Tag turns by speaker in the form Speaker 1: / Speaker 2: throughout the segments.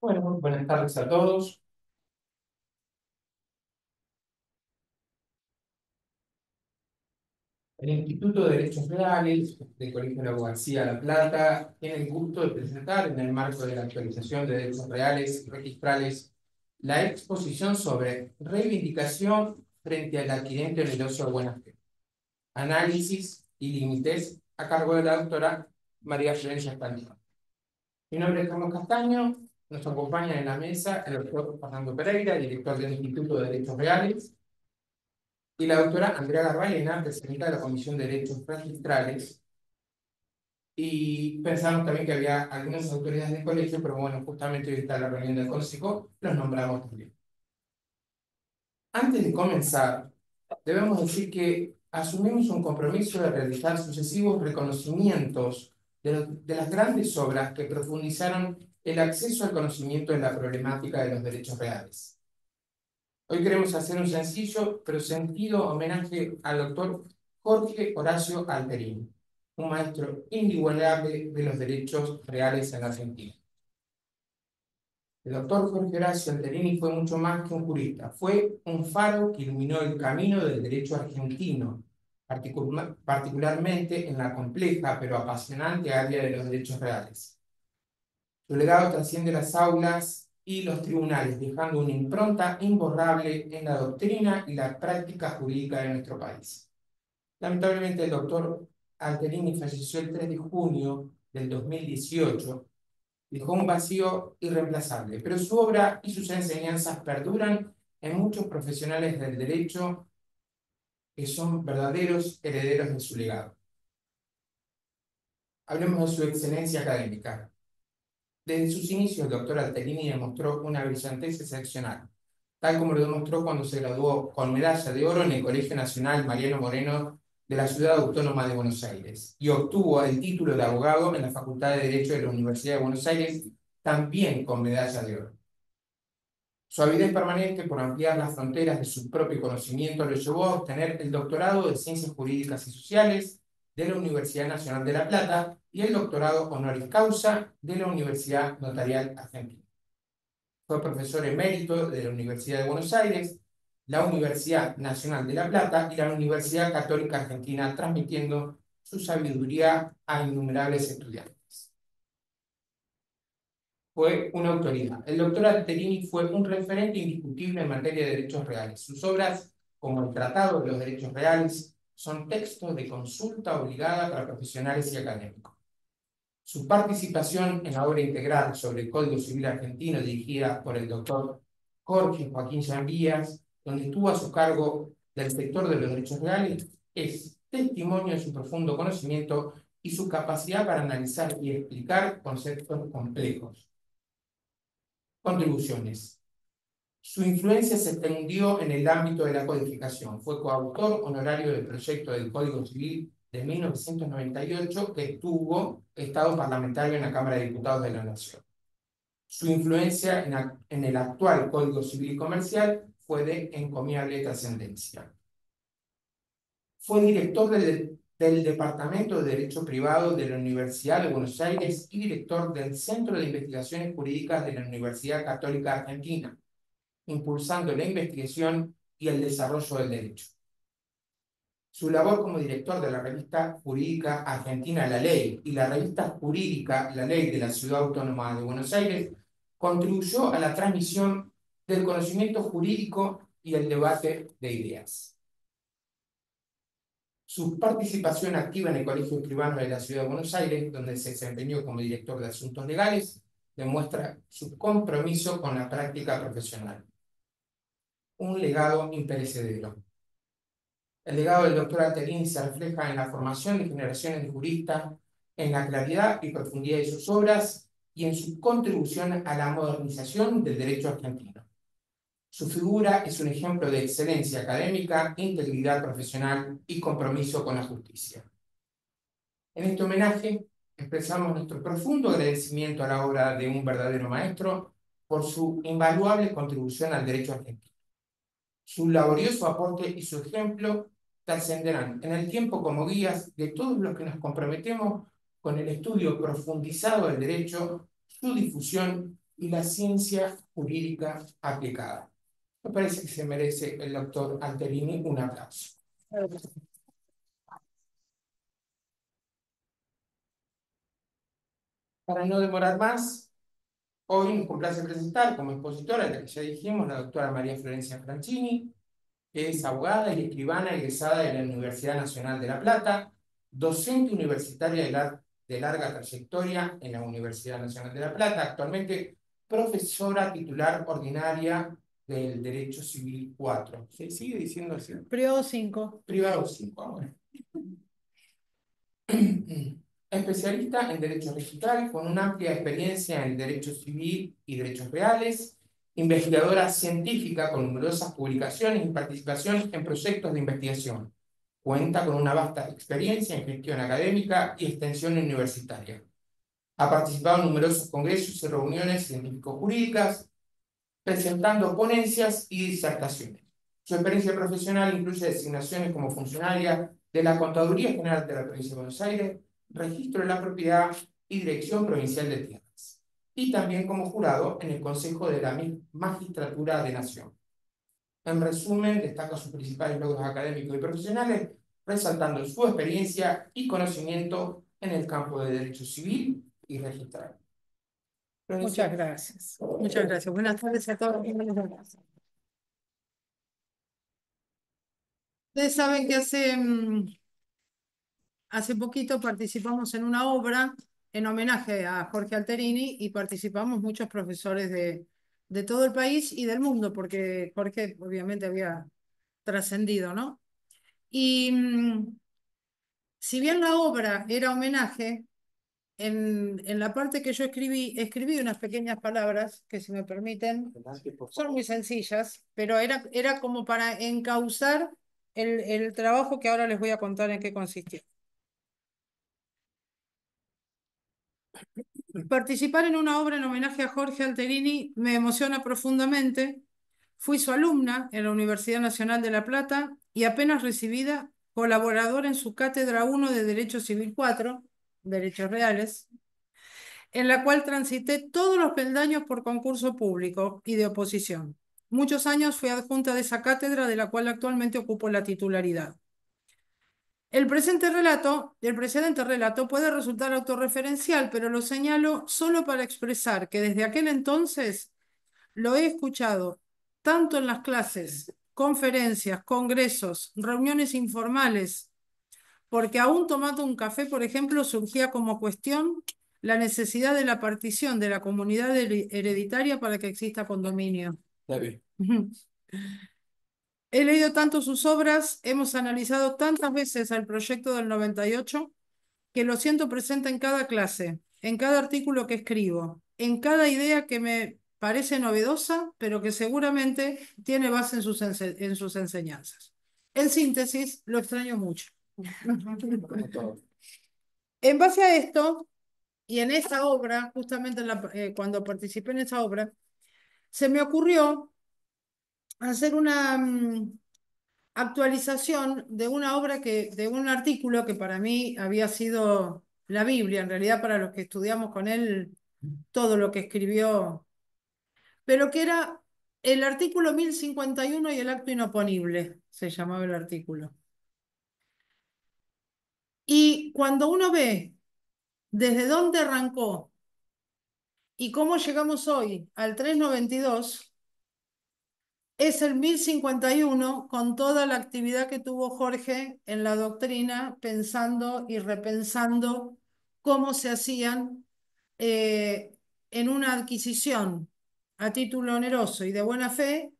Speaker 1: Bueno, buenas tardes a todos. El Instituto de Derechos Reales del Colegio de la Abogacía de La Plata tiene el gusto de presentar, en el marco de la actualización de derechos reales y registrales, la exposición sobre reivindicación frente al adquirente oneroso de buena fe, análisis y límites, a cargo de la doctora María Florencia Español. Mi nombre es Carlos Castaño, nos acompaña en la mesa el doctor Fernando Pereira, director del Instituto de Derechos Reales, y la doctora Andrea Garbalena, presidenta de la Comisión de Derechos Registrales. Y pensamos también que había algunas autoridades del colegio, pero bueno, justamente hoy está la reunión del consejo, los nombramos también. Antes de comenzar, debemos decir que asumimos un compromiso de realizar sucesivos reconocimientos de las grandes obras que profundizaron el acceso al conocimiento de la problemática de los derechos reales. Hoy queremos hacer un sencillo pero sentido homenaje al doctor Jorge Horacio Alterini, un maestro inigualable de los derechos reales en Argentina. El doctor Jorge Horacio Alterini fue mucho más que un jurista, fue un faro que iluminó el camino del derecho argentino, particularmente en la compleja pero apasionante área de los derechos reales. Su legado trasciende las aulas y los tribunales, dejando una impronta imborrable en la doctrina y la práctica jurídica de nuestro país. Lamentablemente, el doctor Alterini falleció el 3 de junio del 2018, dejó un vacío irreemplazable, pero su obra y sus enseñanzas perduran en muchos profesionales del derecho que son verdaderos herederos de su legado. Hablemos de su excelencia académica. Desde sus inicios, el doctor Alterini demostró una brillantez excepcional, tal como lo demostró cuando se graduó con medalla de oro en el Colegio Nacional Mariano Moreno de la Ciudad Autónoma de Buenos Aires y obtuvo el título de abogado en la Facultad de Derecho de la Universidad de Buenos Aires, también con medalla de oro. Su avidez permanente por ampliar las fronteras de su propio conocimiento lo llevó a obtener el doctorado de Ciencias Jurídicas y Sociales de la Universidad Nacional de La Plata y el doctorado honoris causa de la Universidad Notarial Argentina. Fue profesor emérito de la Universidad de Buenos Aires, la Universidad Nacional de La Plata y la Universidad Católica Argentina, transmitiendo su sabiduría a innumerables estudiantes. Fue una autoridad. El doctor Alterini fue un referente indiscutible en materia de derechos reales. Sus obras, como el Tratado de los Derechos Reales, son textos de consulta obligada para profesionales y académicos. Su participación en la obra integral sobre el Código Civil argentino, dirigida por el doctor Jorge Joaquín Llambías, donde estuvo a su cargo del sector de los derechos reales, es testimonio de su profundo conocimiento y su capacidad para analizar y explicar conceptos complejos. Contribuciones. Su influencia se extendió en el ámbito de la codificación. Fue coautor honorario del proyecto del Código Civil de 1998 que tuvo estado parlamentario en la Cámara de Diputados de la Nación. Su influencia en el actual Código Civil y Comercial fue de encomiable trascendencia. Fue director del Departamento de Derecho Privado de la Universidad de Buenos Aires y director del Centro de Investigaciones Jurídicas de la Universidad Católica Argentina, impulsando la investigación y el desarrollo del derecho. Su labor como director de la revista jurídica argentina La Ley y la revista jurídica La Ley de la Ciudad Autónoma de Buenos Aires contribuyó a la transmisión del conocimiento jurídico y el debate de ideas. Su participación activa en el Colegio Escribano de la Ciudad de Buenos Aires, donde se desempeñó como director de Asuntos Legales, demuestra su compromiso con la práctica profesional. Un legado imperecedero. El legado del doctor Alterini se refleja en la formación de generaciones de juristas, en la claridad y profundidad de sus obras y en su contribución a la modernización del derecho argentino. Su figura es un ejemplo de excelencia académica, integridad profesional y compromiso con la justicia. En este homenaje expresamos nuestro profundo agradecimiento a la obra de un verdadero maestro por su invaluable contribución al derecho argentino. Su laborioso aporte y su ejemplo trascenderán en el tiempo como guías de todos los que nos comprometemos con el estudio profundizado del derecho, su difusión y la ciencia jurídica aplicada. Me parece que se merece el doctor Alterini un aplauso. Para no demorar más, hoy nos complace presentar como expositora, la que ya dijimos, la doctora María Florencia Franchini, que es abogada y escribana egresada de la Universidad Nacional de La Plata, docente universitaria de larga trayectoria en la Universidad Nacional de La Plata, actualmente profesora titular ordinaria del Derecho Civil 4. ¿Se sigue diciendo así?
Speaker 2: Privado 5.
Speaker 1: Privado 5, ahora. Especialista en Derecho Digital, con una amplia experiencia en Derecho Civil y Derechos Reales, investigadora científica con numerosas publicaciones y participación en proyectos de investigación. Cuenta con una vasta experiencia en gestión académica y extensión universitaria. Ha participado en numerosos congresos y reuniones científico-jurídicas, presentando ponencias y disertaciones. Su experiencia profesional incluye designaciones como funcionaria de la Contaduría General de la Provincia de Buenos Aires, Registro de la Propiedad y Dirección Provincial de Tierras, y también como jurado en el Consejo de la Magistratura de Nación. En resumen, destaca sus principales logros académicos y profesionales, resaltando su experiencia y conocimiento en el campo de Derecho Civil y Registral.
Speaker 2: Muchas gracias. Muchas gracias. Buenas tardes a todos. Ustedes saben que hace poquito participamos en una obra en homenaje a Jorge Alterini y participamos muchos profesores de todo el país y del mundo, porque Jorge obviamente había trascendido, ¿no? Y si bien la obra era homenaje, en la parte que yo escribí unas pequeñas palabras que, si me permiten, son muy sencillas, pero era como para encauzar el trabajo que ahora les voy a contar en qué consistía. Participar en una obra en homenaje a Jorge Alterini me emociona profundamente. Fui su alumna en la Universidad Nacional de La Plata y, apenas recibida, colaboradora en su Cátedra 1 de Derecho Civil 4, Derechos Reales, en la cual transité todos los peldaños por concurso público y de oposición. Muchos años fui adjunta de esa cátedra, de la cual actualmente ocupo la titularidad. El precedente relato puede resultar autorreferencial, pero lo señalo solo para expresar que desde aquel entonces lo he escuchado tanto en las clases, conferencias, congresos, reuniones informales, porque aún tomando un café, por ejemplo, surgía como cuestión la necesidad de la partición de la comunidad hereditaria para que exista condominio.
Speaker 1: Está bien.
Speaker 2: He leído tanto sus obras, hemos analizado tantas veces el proyecto del 98, que lo siento presente en cada clase, en cada artículo que escribo, en cada idea que me parece novedosa, pero que seguramente tiene base en sus enseñanzas. En síntesis, lo extraño mucho. En base a esto, y en esa obra, justamente cuando participé en esa obra, se me ocurrió hacer una actualización de una obra de un artículo que para mí había sido la Biblia, en realidad para los que estudiamos con él todo lo que escribió, pero que era el artículo 1051 y el acto inoponible, se llamaba el artículo. Y cuando uno ve desde dónde arrancó y cómo llegamos hoy al 392, es el 1051 con toda la actividad que tuvo Jorge en la doctrina, pensando y repensando cómo se hacían en una adquisición a título oneroso y de buena fe,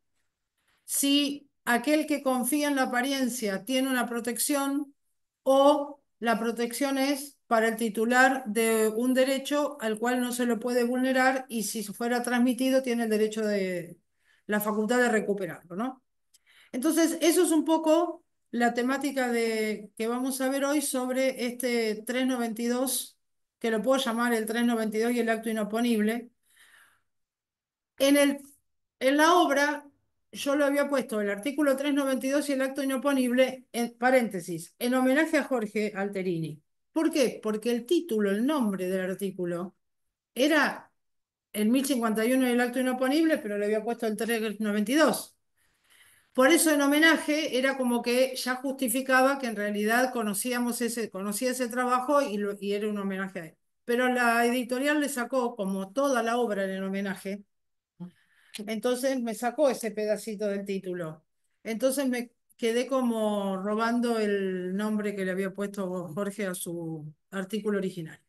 Speaker 2: si aquel que confía en la apariencia tiene una protección o la protección es para el titular de un derecho al cual no se lo puede vulnerar, y si fuera transmitido tiene el derecho de la facultad de recuperarlo, ¿no? Entonces, eso es un poco la temática que vamos a ver hoy sobre este 392, que lo puedo llamar el 392 y el acto inoponible. En en la obra yo lo había puesto el artículo 392 y el acto inoponible, en paréntesis, en homenaje a Jorge Alterini. ¿Por qué? Porque el título, el nombre del artículo, era el 1051 el acto inoponible, pero le había puesto el 392. Por eso en homenaje era como que ya justificaba que en realidad conocía ese trabajo y era un homenaje a él. Pero la editorial le sacó como toda la obra en el homenaje, entonces me sacó ese pedacito del título. Entonces me quedé como robando el nombre que le había puesto Jorge a su artículo original.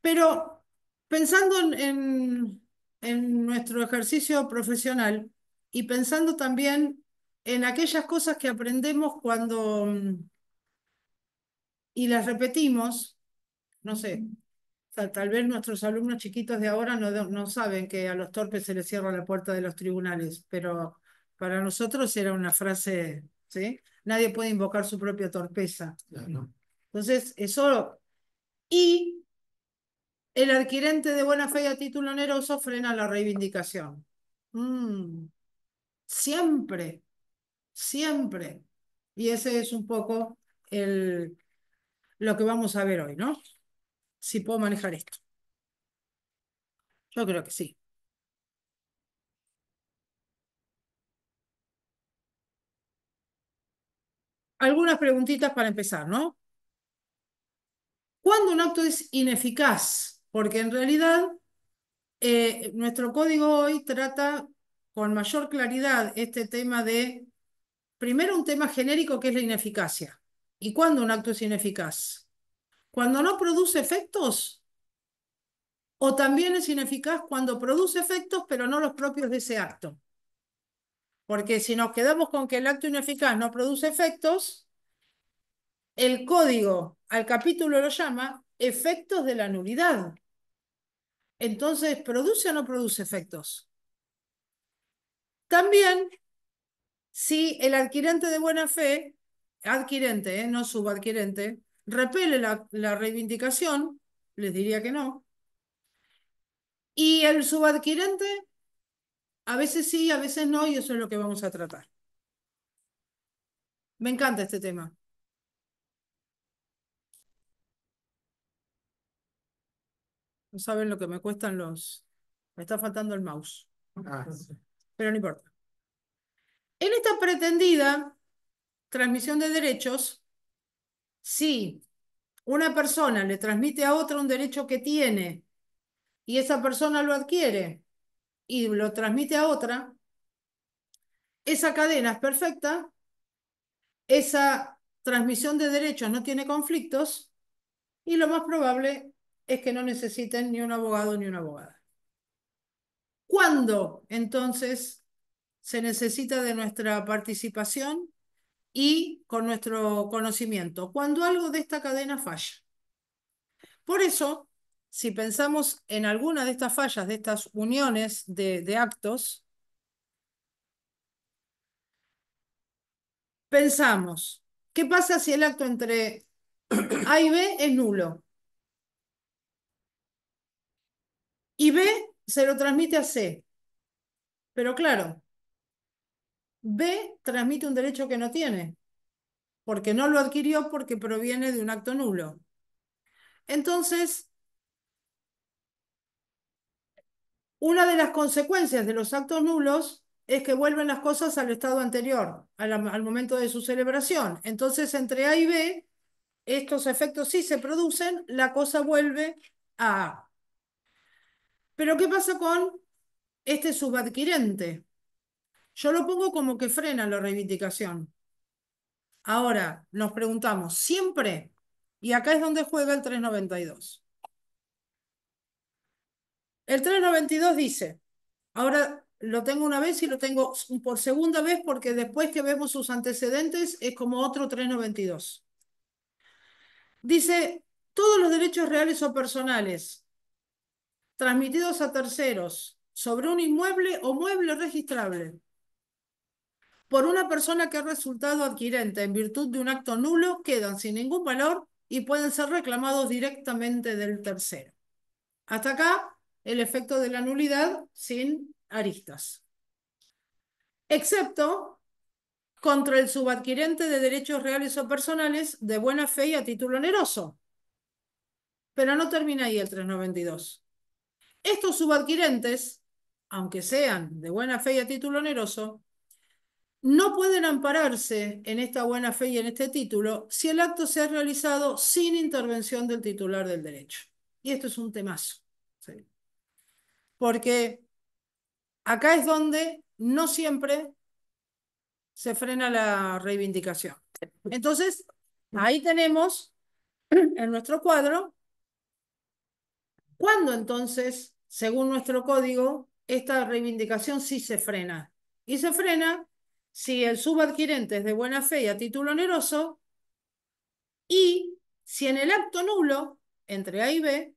Speaker 2: Pero pensando en nuestro ejercicio profesional y pensando también en aquellas cosas que aprendemos cuando y las repetimos, no sé, tal vez nuestros alumnos chiquitos de ahora no saben que a los torpes se les cierra la puerta de los tribunales, pero para nosotros era una frase, ¿sí? Nadie puede invocar su propia torpeza.
Speaker 1: Claro.
Speaker 2: Entonces, eso, y el adquirente de buena fe y a título oneroso frena la reivindicación. Mm, siempre, siempre. Y ese es un poco lo que vamos a ver hoy, ¿no? Si puedo manejar esto. Yo creo que sí. Algunas preguntitas para empezar, ¿no? ¿Cuándo un acto es ineficaz? Porque en realidad nuestro código hoy trata con mayor claridad este tema de, primero un tema genérico que es la ineficacia. ¿Y cuándo un acto es ineficaz? Cuando no produce efectos, o también es ineficaz cuando produce efectos, pero no los propios de ese acto. Porque si nos quedamos con que el acto ineficaz no produce efectos, el código al capítulo lo llama efectos de la nulidad. Entonces, ¿produce o no produce efectos? También, si el adquirente de buena fe, adquirente, no subadquirente, repele la reivindicación, les diría que no, y el subadquirente a veces sí, a veces no, y eso es lo que vamos a tratar. Me encanta este tema. No saben lo que me cuestan los... Me está faltando el mouse,
Speaker 1: Ah, sí.
Speaker 2: pero no importa. En esta pretendida transmisión de derechos, si una persona le transmite a otra un derecho que tiene y esa persona lo adquiere y lo transmite a otra, esa cadena es perfecta, esa transmisión de derechos no tiene conflictos y lo más probable es que no necesiten ni un abogado ni una abogada. ¿Cuándo entonces se necesita de nuestra participación y con nuestro conocimiento? Cuando algo de esta cadena falla. Por eso, si pensamos en alguna de estas fallas, de estas uniones de actos, pensamos, ¿qué pasa si el acto entre A y B es nulo? Y B se lo transmite a C. Pero claro, B transmite un derecho que no tiene, porque no lo adquirió porque proviene de un acto nulo. Entonces, una de las consecuencias de los actos nulos es que vuelven las cosas al estado anterior, al momento de su celebración. Entonces, entre A y B, estos efectos sí se producen, la cosa vuelve a A. Pero ¿qué pasa con este subadquirente? Yo lo pongo como que frena la reivindicación. Ahora nos preguntamos, ¿siempre? Y acá es donde juega el 392. El 392 dice, ahora lo tengo una vez y lo tengo por segunda vez porque después que vemos sus antecedentes es como otro 392. Dice, todos los derechos reales o personales transmitidos a terceros sobre un inmueble o mueble registrable por una persona que ha resultado adquirente en virtud de un acto nulo quedan sin ningún valor y pueden ser reclamados directamente del tercero. Hasta acá el efecto de la nulidad sin aristas. Excepto contra el subadquirente de derechos reales o personales de buena fe y a título oneroso. Pero no termina ahí el 392. Estos subadquirentes, aunque sean de buena fe y a título oneroso, no pueden ampararse en esta buena fe y en este título si el acto se ha realizado sin intervención del titular del derecho. Y esto es un temazo, ¿sí? Porque acá es donde no siempre se frena la reivindicación. Entonces, ahí tenemos en nuestro cuadro cuándo entonces, según nuestro código, esta reivindicación sí se frena. Y se frena si el subadquirente es de buena fe y a título oneroso y si en el acto nulo, entre A y B,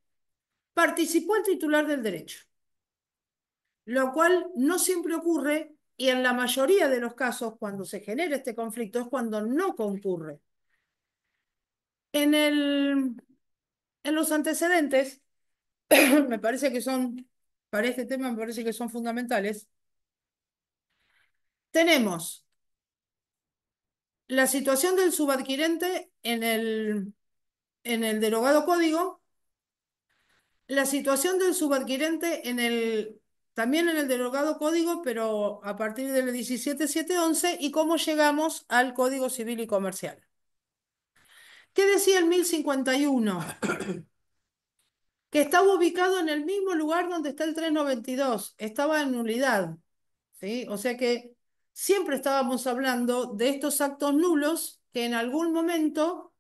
Speaker 2: participó el titular del derecho, lo cual no siempre ocurre y en la mayoría de los casos cuando se genera este conflicto es cuando no concurre. En los antecedentes, me parece que son, para este tema me parece que son fundamentales, tenemos la situación del subadquirente en el derogado código, la situación del subadquirente también en el derogado código, pero a partir del 17.711, y cómo llegamos al Código Civil y Comercial. ¿Qué decía el 1051? Que estaba ubicado en el mismo lugar donde está el 392, estaba en nulidad, ¿sí? O sea que siempre estábamos hablando de estos actos nulos que en algún momento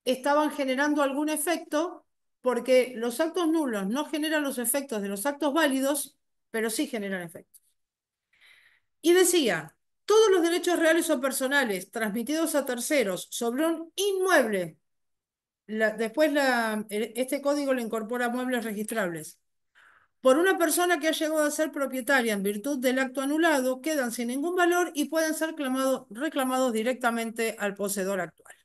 Speaker 2: estaban generando algún efecto, porque los actos nulos no generan los efectos de los actos válidos, pero sí generan efectos. Y decía, todos los derechos reales o personales transmitidos a terceros sobre un inmueble, después este código le incorpora muebles registrables, por una persona que ha llegado a ser propietaria en virtud del acto anulado, quedan sin ningún valor y pueden ser reclamados directamente al poseedor actual.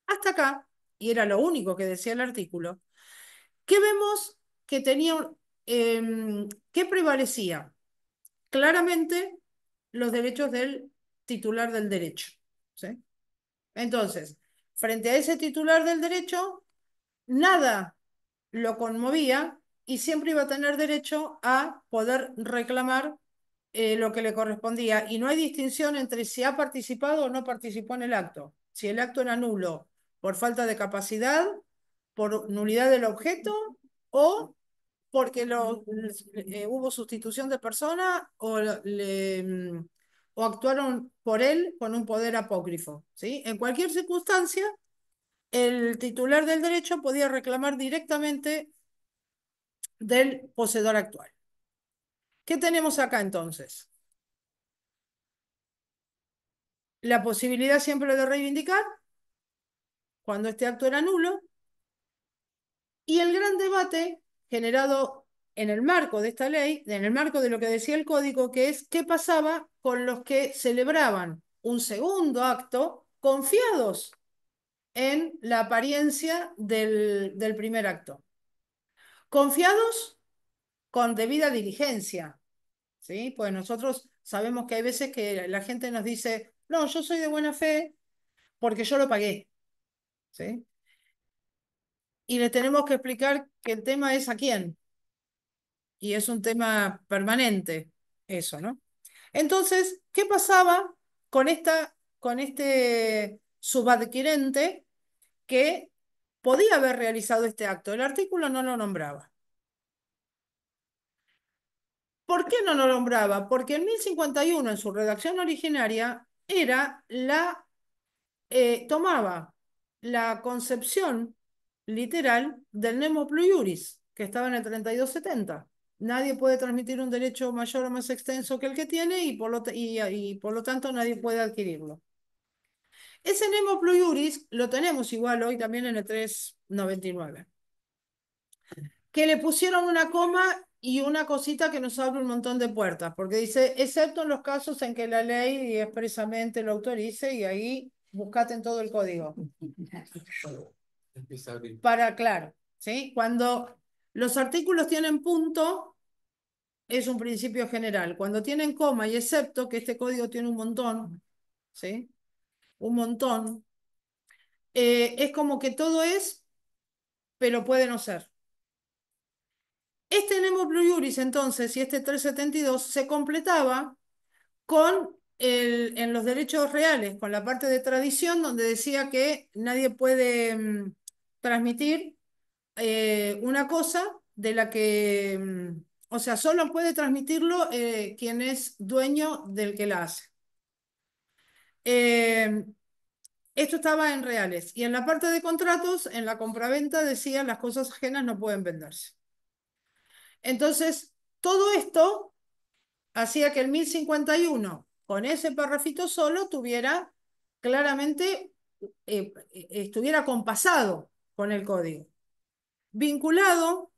Speaker 2: Hasta acá, y era lo único que decía el artículo, ¿qué vemos que tenía, qué prevalecía? Claramente los derechos del titular del derecho, ¿sí? Entonces, frente a ese titular del derecho, nada lo conmovía y siempre iba a tener derecho a poder reclamar lo que le correspondía. Y no hay distinción entre si ha participado o no participó en el acto. Si el acto era nulo por falta de capacidad, por nulidad del objeto o porque hubo sustitución de persona o actuaron por él con un poder apócrifo, ¿sí? En cualquier circunstancia, el titular del derecho podía reclamar directamente del poseedor actual. ¿Qué tenemos acá entonces? La posibilidad siempre de reivindicar cuando este acto era nulo y el gran debate generado en el marco de esta ley, en el marco de lo que decía el código, que es qué pasaba con los que celebraban un segundo acto confiados en la apariencia del primer acto. Confiados con debida diligencia, ¿sí? Pues nosotros sabemos que hay veces que la gente nos dice, no, yo soy de buena fe porque yo lo pagué, ¿sí? Y les tenemos que explicar que el tema es a quién, y es un tema permanente, eso, ¿no? Entonces, ¿qué pasaba con este subadquirente que podía haber realizado este acto? El artículo no lo nombraba. ¿Por qué no lo nombraba? Porque el 1051 en su redacción originaria tomaba la concepción literal del nemo plus iuris, que estaba en el 3270. Nadie puede transmitir un derecho mayor o más extenso que el que tiene y por lo tanto nadie puede adquirirlo. Ese nemo plus iuris lo tenemos igual hoy también en el 399, que le pusieron una coma y una cosita que nos abre un montón de puertas, porque dice, excepto en los casos en que la ley expresamente lo autorice, y ahí buscate en todo el código.
Speaker 1: Empieza a abrir.
Speaker 2: Para, claro, ¿sí? Cuando los artículos tienen punto, es un principio general. Cuando tienen coma y excepto, que este código tiene un montón, ¿sí? Un montón, es como que todo es, pero puede no ser. Este Nemo Pluriuris, entonces, y este 372 se completaba con en los derechos reales, con la parte de tradición, donde decía que nadie puede transmitir una cosa de la que, o sea, solo puede transmitirlo quien es dueño del que la hace. Eh, Esto estaba en reales. Y en la parte de contratos, en la compraventa decía las cosas ajenas no pueden venderse. Entonces, todo esto hacía que el 1051, con ese parrafito solo, tuviera claramente, estuviera compasado con el código. Vinculado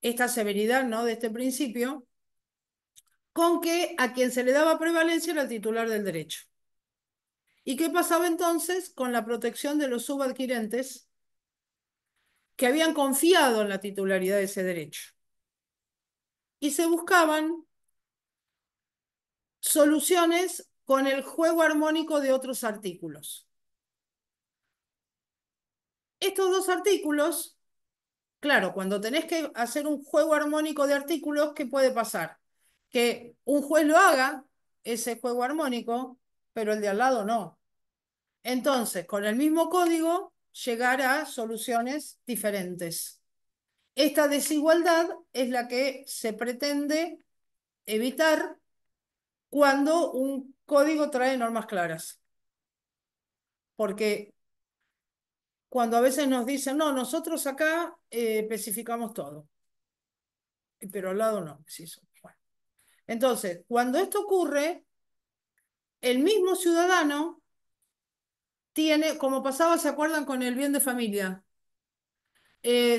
Speaker 2: esta severidad, ¿no?, de este principio, con que a quien se le daba prevalencia era el titular del derecho. ¿Y qué pasaba entonces con la protección de los subadquirentes que habían confiado en la titularidad de ese derecho? Y se buscaban soluciones con el juego armónico de otros artículos. Estos dos artículos, claro, cuando tenés que hacer un juego armónico de artículos, ¿qué puede pasar? Que un juez lo haga, ese juego armónico, pero el de al lado no. Entonces, con el mismo código, llegar a soluciones diferentes. Esta desigualdad es la que se pretende evitar cuando un código trae normas claras. Porque cuando a veces nos dicen, no, nosotros acá especificamos todo, pero al lado no. Sí, bueno. Entonces, cuando esto ocurre, el mismo ciudadano tiene, como pasaba, ¿se acuerdan con el bien de familia?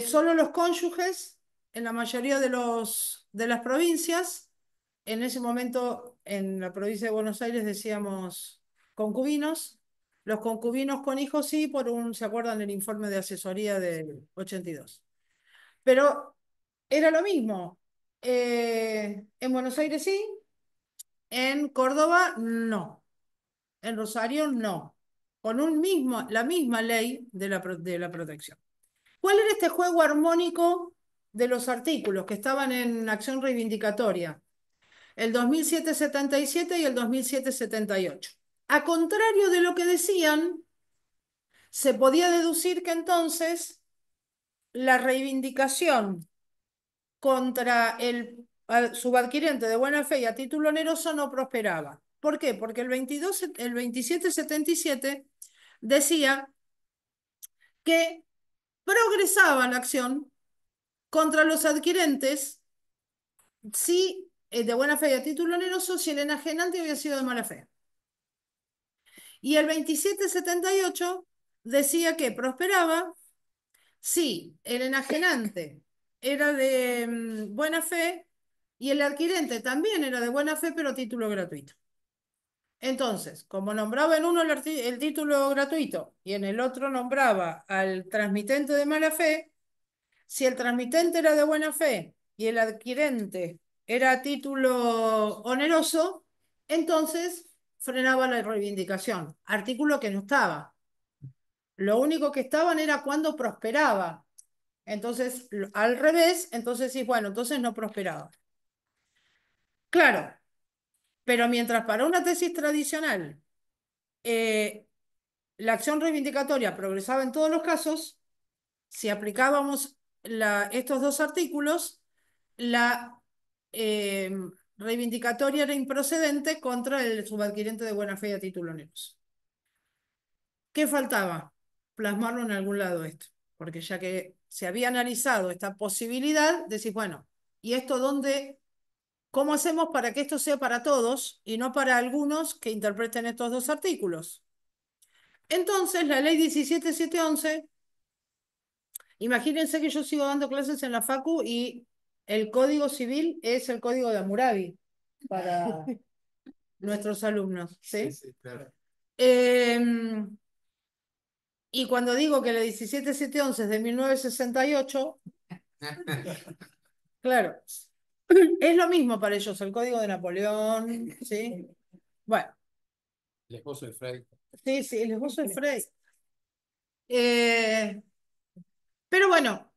Speaker 2: Solo los cónyuges, en la mayoría de las provincias, en ese momento en la provincia de Buenos Aires decíamos concubinos, los concubinos con hijos sí, ¿se acuerdan del informe de asesoría del 82? Pero era lo mismo. En Buenos Aires sí, en Córdoba no, en Rosario no, con la misma ley de la protección. ¿Cuál era este juego armónico de los artículos que estaban en acción reivindicatoria? El 2777 y el 2778. A contrario de lo que decían, se podía deducir que entonces la reivindicación contra el subadquirente de buena fe y a título oneroso no prosperaba. ¿Por qué? Porque el 2777 decía que progresaba la acción contra los adquirentes si de buena fe y a título oneroso si el enajenante había sido de mala fe. Y el 2778 decía que prosperaba si el enajenante era de buena fe y el adquirente también era de buena fe, pero a título gratuito. Entonces, como nombraba en uno el título gratuito y en el otro nombraba al transmitente de mala fe, si el transmitente era de buena fe y el adquirente era a título oneroso, entonces frenaba la reivindicación. Artículo que no estaba. Lo único que estaban era cuando prosperaba. Entonces, al revés, entonces sí, bueno, entonces no prosperaba. Claro, pero mientras para una tesis tradicional eh, la acción reivindicatoria progresaba en todos los casos, si aplicábamos estos dos artículos, la eh, reivindicatoria era improcedente contra el subadquirente de buena fe y a título oneroso. ¿Qué faltaba? Plasmarlo en algún lado esto, porque ya que se había analizado esta posibilidad, decís, bueno, ¿y esto dónde? ¿Cómo hacemos para que esto sea para todos y no para algunos que interpreten estos dos artículos? Entonces, la ley 17711, imagínense que yo sigo dando clases en la Facu y el Código Civil es el Código de Hammurabi para nuestros alumnos, ¿sí? Sí, sí, claro. Y cuando digo que la 17711 es de 1968, claro, es lo mismo para ellos, el Código de Napoleón, ¿sí? Bueno,
Speaker 1: El esposo de Frey.
Speaker 2: sí, sí, el esposo de Frey. Eh, pero bueno,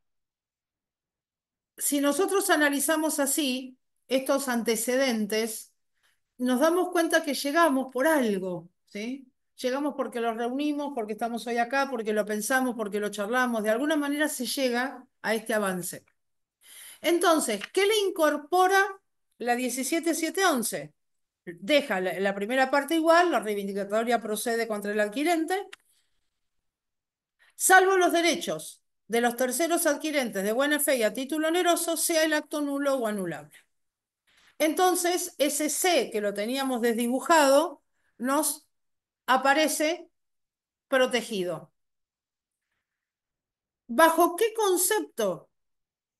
Speaker 2: si nosotros analizamos así estos antecedentes, nos damos cuenta que llegamos por algo, ¿sí? Llegamos porque los reunimos, porque estamos hoy acá, porque lo pensamos, porque lo charlamos. De alguna manera se llega a este avance. Entonces, ¿qué le incorpora la 17711? Deja la primera parte igual, la reivindicatoria procede contra el adquirente, salvo los derechos de los terceros adquirentes de buena fe y a título oneroso, sea el acto nulo o anulable. Entonces, ese C que lo teníamos desdibujado nos aparece protegido. ¿Bajo qué concepto?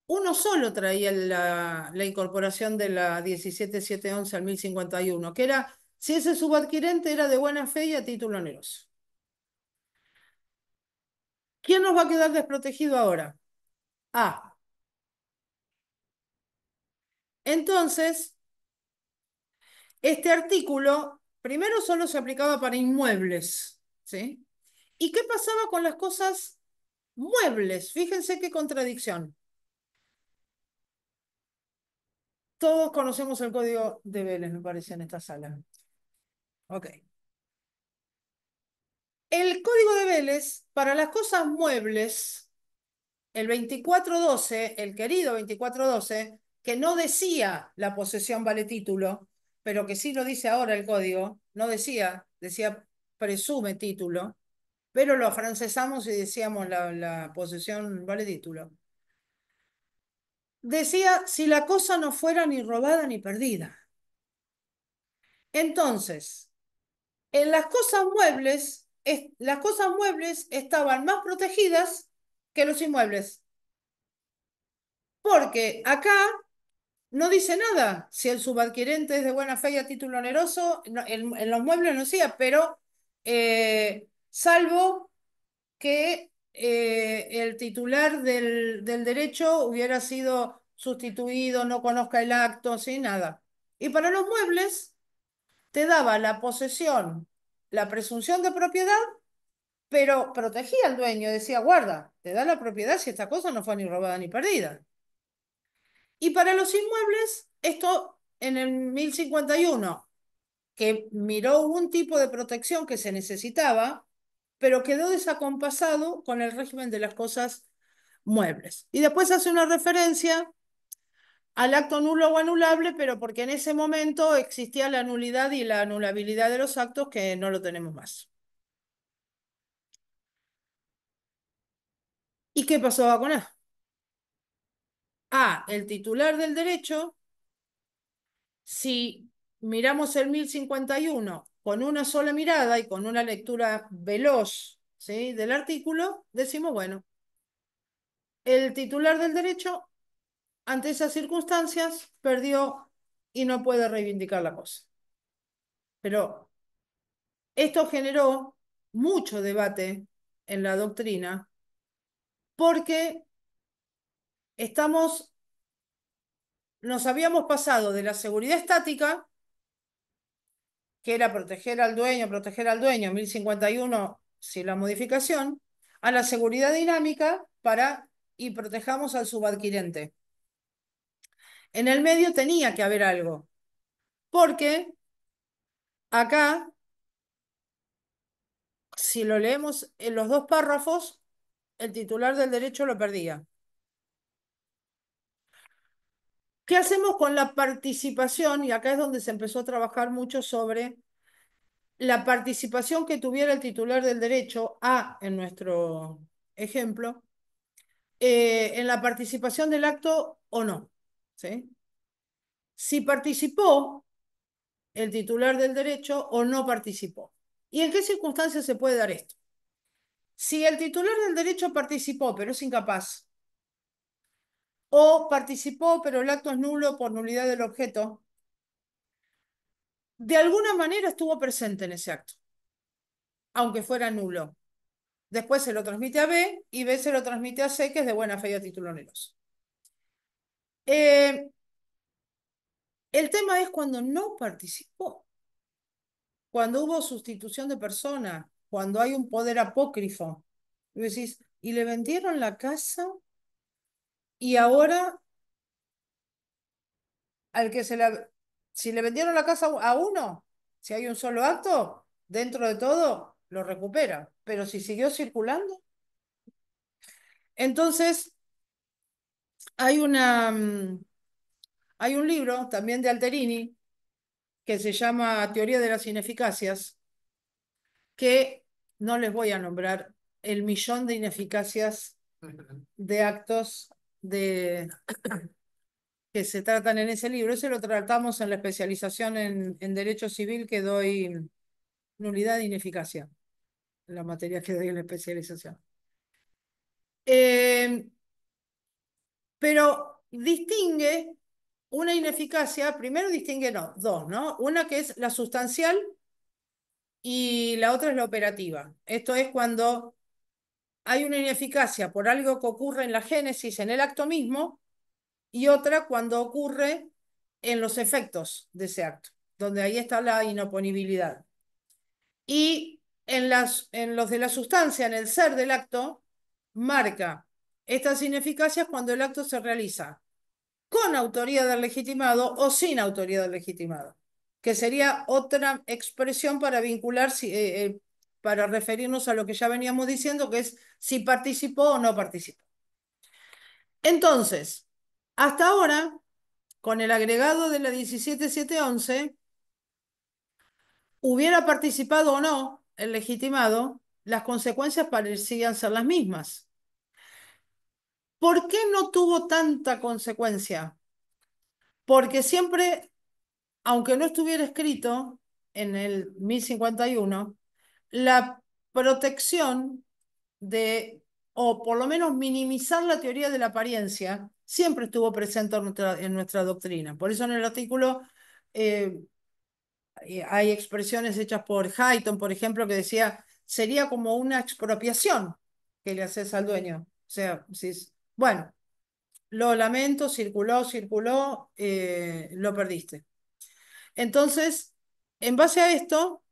Speaker 2: Uno solo traía la incorporación de la 17711 al 1051, que era si ese subadquirente era de buena fe y a título oneroso. ¿Quién nos va a quedar desprotegido ahora? Ah, entonces, este artículo primero solo se aplicaba para inmuebles, ¿sí? ¿Y qué pasaba con las cosas muebles? Fíjense qué contradicción. Todos conocemos el código de Vélez, me parece, en esta sala. Ok. El código de Vélez, para las cosas muebles, el 2412, el querido 2412, que no decía la posesión vale título, pero que sí lo dice ahora el código, no decía, decía presume título, pero lo afrancesamos y decíamos la posesión vale título. Decía si la cosa no fuera ni robada ni perdida. Entonces, en las cosas muebles estaban más protegidas que los inmuebles, porque acá no dice nada si el subadquirente es de buena fe y a título oneroso, en los muebles no decía, pero salvo que el titular del derecho hubiera sido sustituido, no conozca el acto, sin nada. Y para los muebles te daba la posesión, la presunción de propiedad, pero protegía al dueño, decía, guarda, te da la propiedad si esta cosa no fue ni robada ni perdida. Y para los inmuebles, esto en el 1051, que miró un tipo de protección que se necesitaba, pero quedó desacompasado con el régimen de las cosas muebles. Y después hace una referencia al acto nulo o anulable, pero porque en ese momento existía la nulidad y la anulabilidad de los actos que no lo tenemos más. ¿Y qué pasó con eso? Ah, el titular del derecho, si miramos el 1051 con una sola mirada y con una lectura veloz, ¿sí?, del artículo, decimos, bueno, el titular del derecho, ante esas circunstancias, perdió y no puede reivindicar la cosa. Pero esto generó mucho debate en la doctrina porque nos habíamos pasado de la seguridad estática, que era proteger al dueño, 1051, sin la modificación, a la seguridad dinámica y protejamos al subadquirente. En el medio tenía que haber algo, porque acá, si lo leemos en los dos párrafos, el titular del derecho lo perdía. ¿Qué hacemos con la participación? Y acá es donde se empezó a trabajar mucho sobre la participación que tuviera el titular del derecho, A, en nuestro ejemplo, en la participación del acto o no, ¿sí? Si participó el titular del derecho o no participó. ¿Y en qué circunstancias se puede dar esto? Si el titular del derecho participó, pero es incapaz, o participó, pero el acto es nulo por nulidad del objeto, de alguna manera estuvo presente en ese acto, aunque fuera nulo. Después se lo transmite a B y B se lo transmite a C, que es de buena fe y a título oneroso. El tema es cuando no participó, cuando hubo sustitución de persona, cuando hay un poder apócrifo. Y decís, ¿y le vendieron la casa? ¿Y ahora al que si le vendieron la casa a uno, si hay un solo acto, dentro de todo, lo recupera. Pero si siguió circulando, entonces hay hay un libro también de Alterini que se llama Teoría de las Ineficacias, que no les voy a nombrar el millón de ineficacias de actos de, que se tratan en ese libro. Ese lo tratamos en la especialización en Derecho Civil que doy nulidad e ineficacia, la materia que doy en la especialización. Eh, pero distingue una ineficacia, primero distingue no, dos, ¿no? Una que es la sustancial y la otra es la operativa. Esto es cuando hay una ineficacia por algo que ocurre en la génesis, en el acto mismo, y otra cuando ocurre en los efectos de ese acto, donde ahí está la inoponibilidad. Y en los de la sustancia, en el ser del acto, marca estas ineficacias cuando el acto se realiza con autoría del legitimado o sin autoría del legitimado, que sería otra expresión para vincular, para referirnos a lo que ya veníamos diciendo, que es si participó o no participó. Entonces, hasta ahora, con el agregado de la 17711, hubiera participado o no el legitimado, las consecuencias parecían ser las mismas. ¿Por qué no tuvo tanta consecuencia? Porque siempre, aunque no estuviera escrito en el 1051, la protección de, o por lo menos minimizar la teoría de la apariencia, siempre estuvo presente en nuestra doctrina. Por eso en el artículo eh, hay expresiones hechas por Hayton, por ejemplo, que decía, sería como una expropiación que le haces al dueño. O sea, si, bueno, lo lamento, circuló, lo perdiste. Entonces, en base a esto,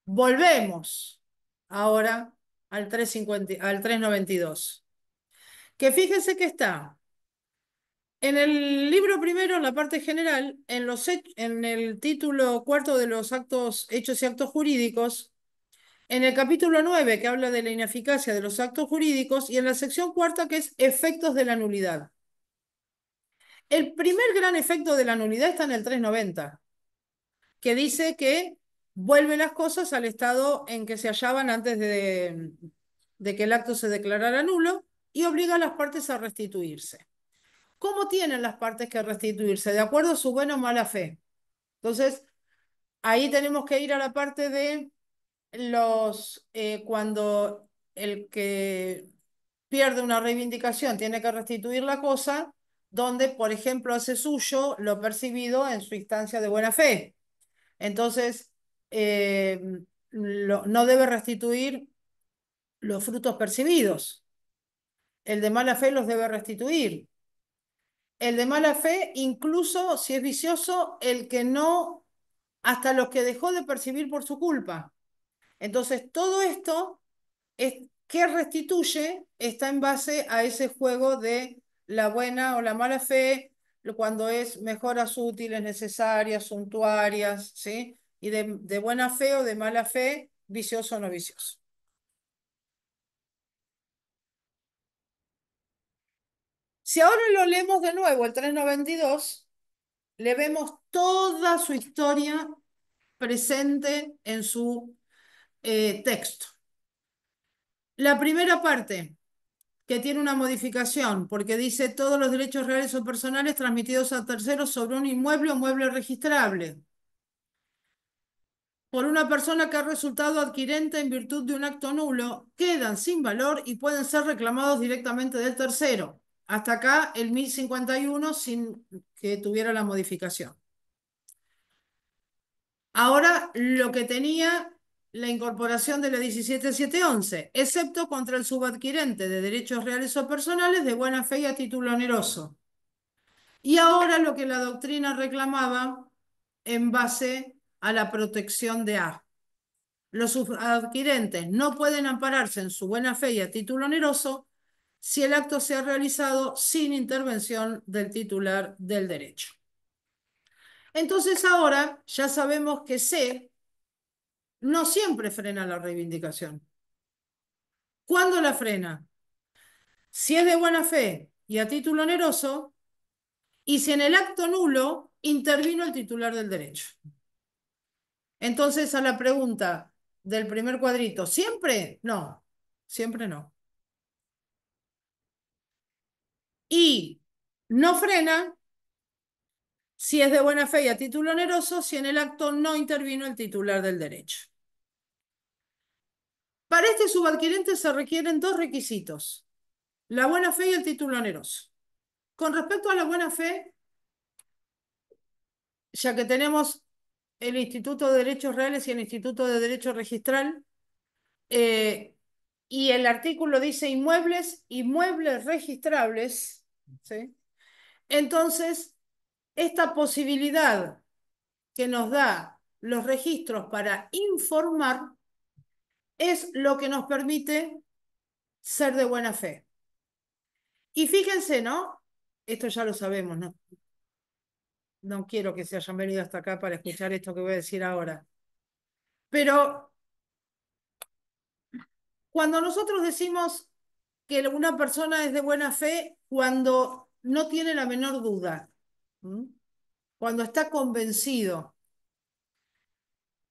Speaker 2: volvemos ahora al 392. Que fíjense que está en el libro primero, en la parte general, en el título cuarto de los actos, hechos y actos jurídicos, en el capítulo 9, que habla de la ineficacia de los actos jurídicos, y en la sección cuarta, que es efectos de la nulidad. El primer gran efecto de la nulidad está en el 390, que dice que vuelve las cosas al estado en que se hallaban antes de que el acto se declarara nulo y obliga a las partes a restituirse. ¿Cómo tienen las partes que restituirse? De acuerdo a su buena o mala fe. Entonces, ahí tenemos que ir a la parte de cuando el que pierde una reivindicación tiene que restituir la cosa, donde, por ejemplo, hace suyo lo percibido en su instancia de buena fe. Entonces, eh, no debe restituir los frutos percibidos. El de mala fe los debe restituir. El de mala fe, incluso si es vicioso, el que no, hasta los que dejó de percibir por su culpa. Entonces, todo esto que restituye está en base a ese juego de la buena o la mala fe, cuando es mejoras útiles, necesarias, suntuarias, ¿sí? Y de buena fe o de mala fe, vicioso o no vicioso. Si ahora lo leemos de nuevo, el 392, le vemos toda su historia presente en su texto. La primera parte, que tiene una modificación, porque dice todos los derechos reales o personales transmitidos a terceros sobre un inmueble o mueble registrable por una persona que ha resultado adquirente en virtud de un acto nulo, quedan sin valor y pueden ser reclamados directamente del tercero. Hasta acá el 1051 sin que tuviera la modificación. Ahora lo que tenía la incorporación de la 17711, excepto contra el subadquirente de derechos reales o personales de buena fe y a título oneroso. Y ahora lo que la doctrina reclamaba en base a la protección de A. Los subadquirentes no pueden ampararse en su buena fe y a título oneroso si el acto se ha realizado sin intervención del titular del derecho. Entonces ahora ya sabemos que C no siempre frena la reivindicación. ¿Cuándo la frena? Si es de buena fe y a título oneroso, y si en el acto nulo intervino el titular del derecho. Entonces, a la pregunta del primer cuadrito, ¿siempre? No, siempre no. Y no frena si es de buena fe y a título oneroso, si en el acto no intervino el titular del derecho. Para este subadquirente se requieren dos requisitos: la buena fe y el título oneroso. Con respecto a la buena fe, ya que tenemos el Instituto de Derechos Reales y el Instituto de Derecho Registral, eh, y el artículo dice inmuebles registrables, ¿sí? Entonces, esta posibilidad que nos da los registros para informar es lo que nos permite ser de buena fe. Y fíjense, ¿no? Esto ya lo sabemos, ¿no? No quiero que se hayan venido hasta acá para escuchar esto que voy a decir ahora. Pero cuando nosotros decimos que una persona es de buena fe, cuando no tiene la menor duda, ¿m? Cuando está convencido.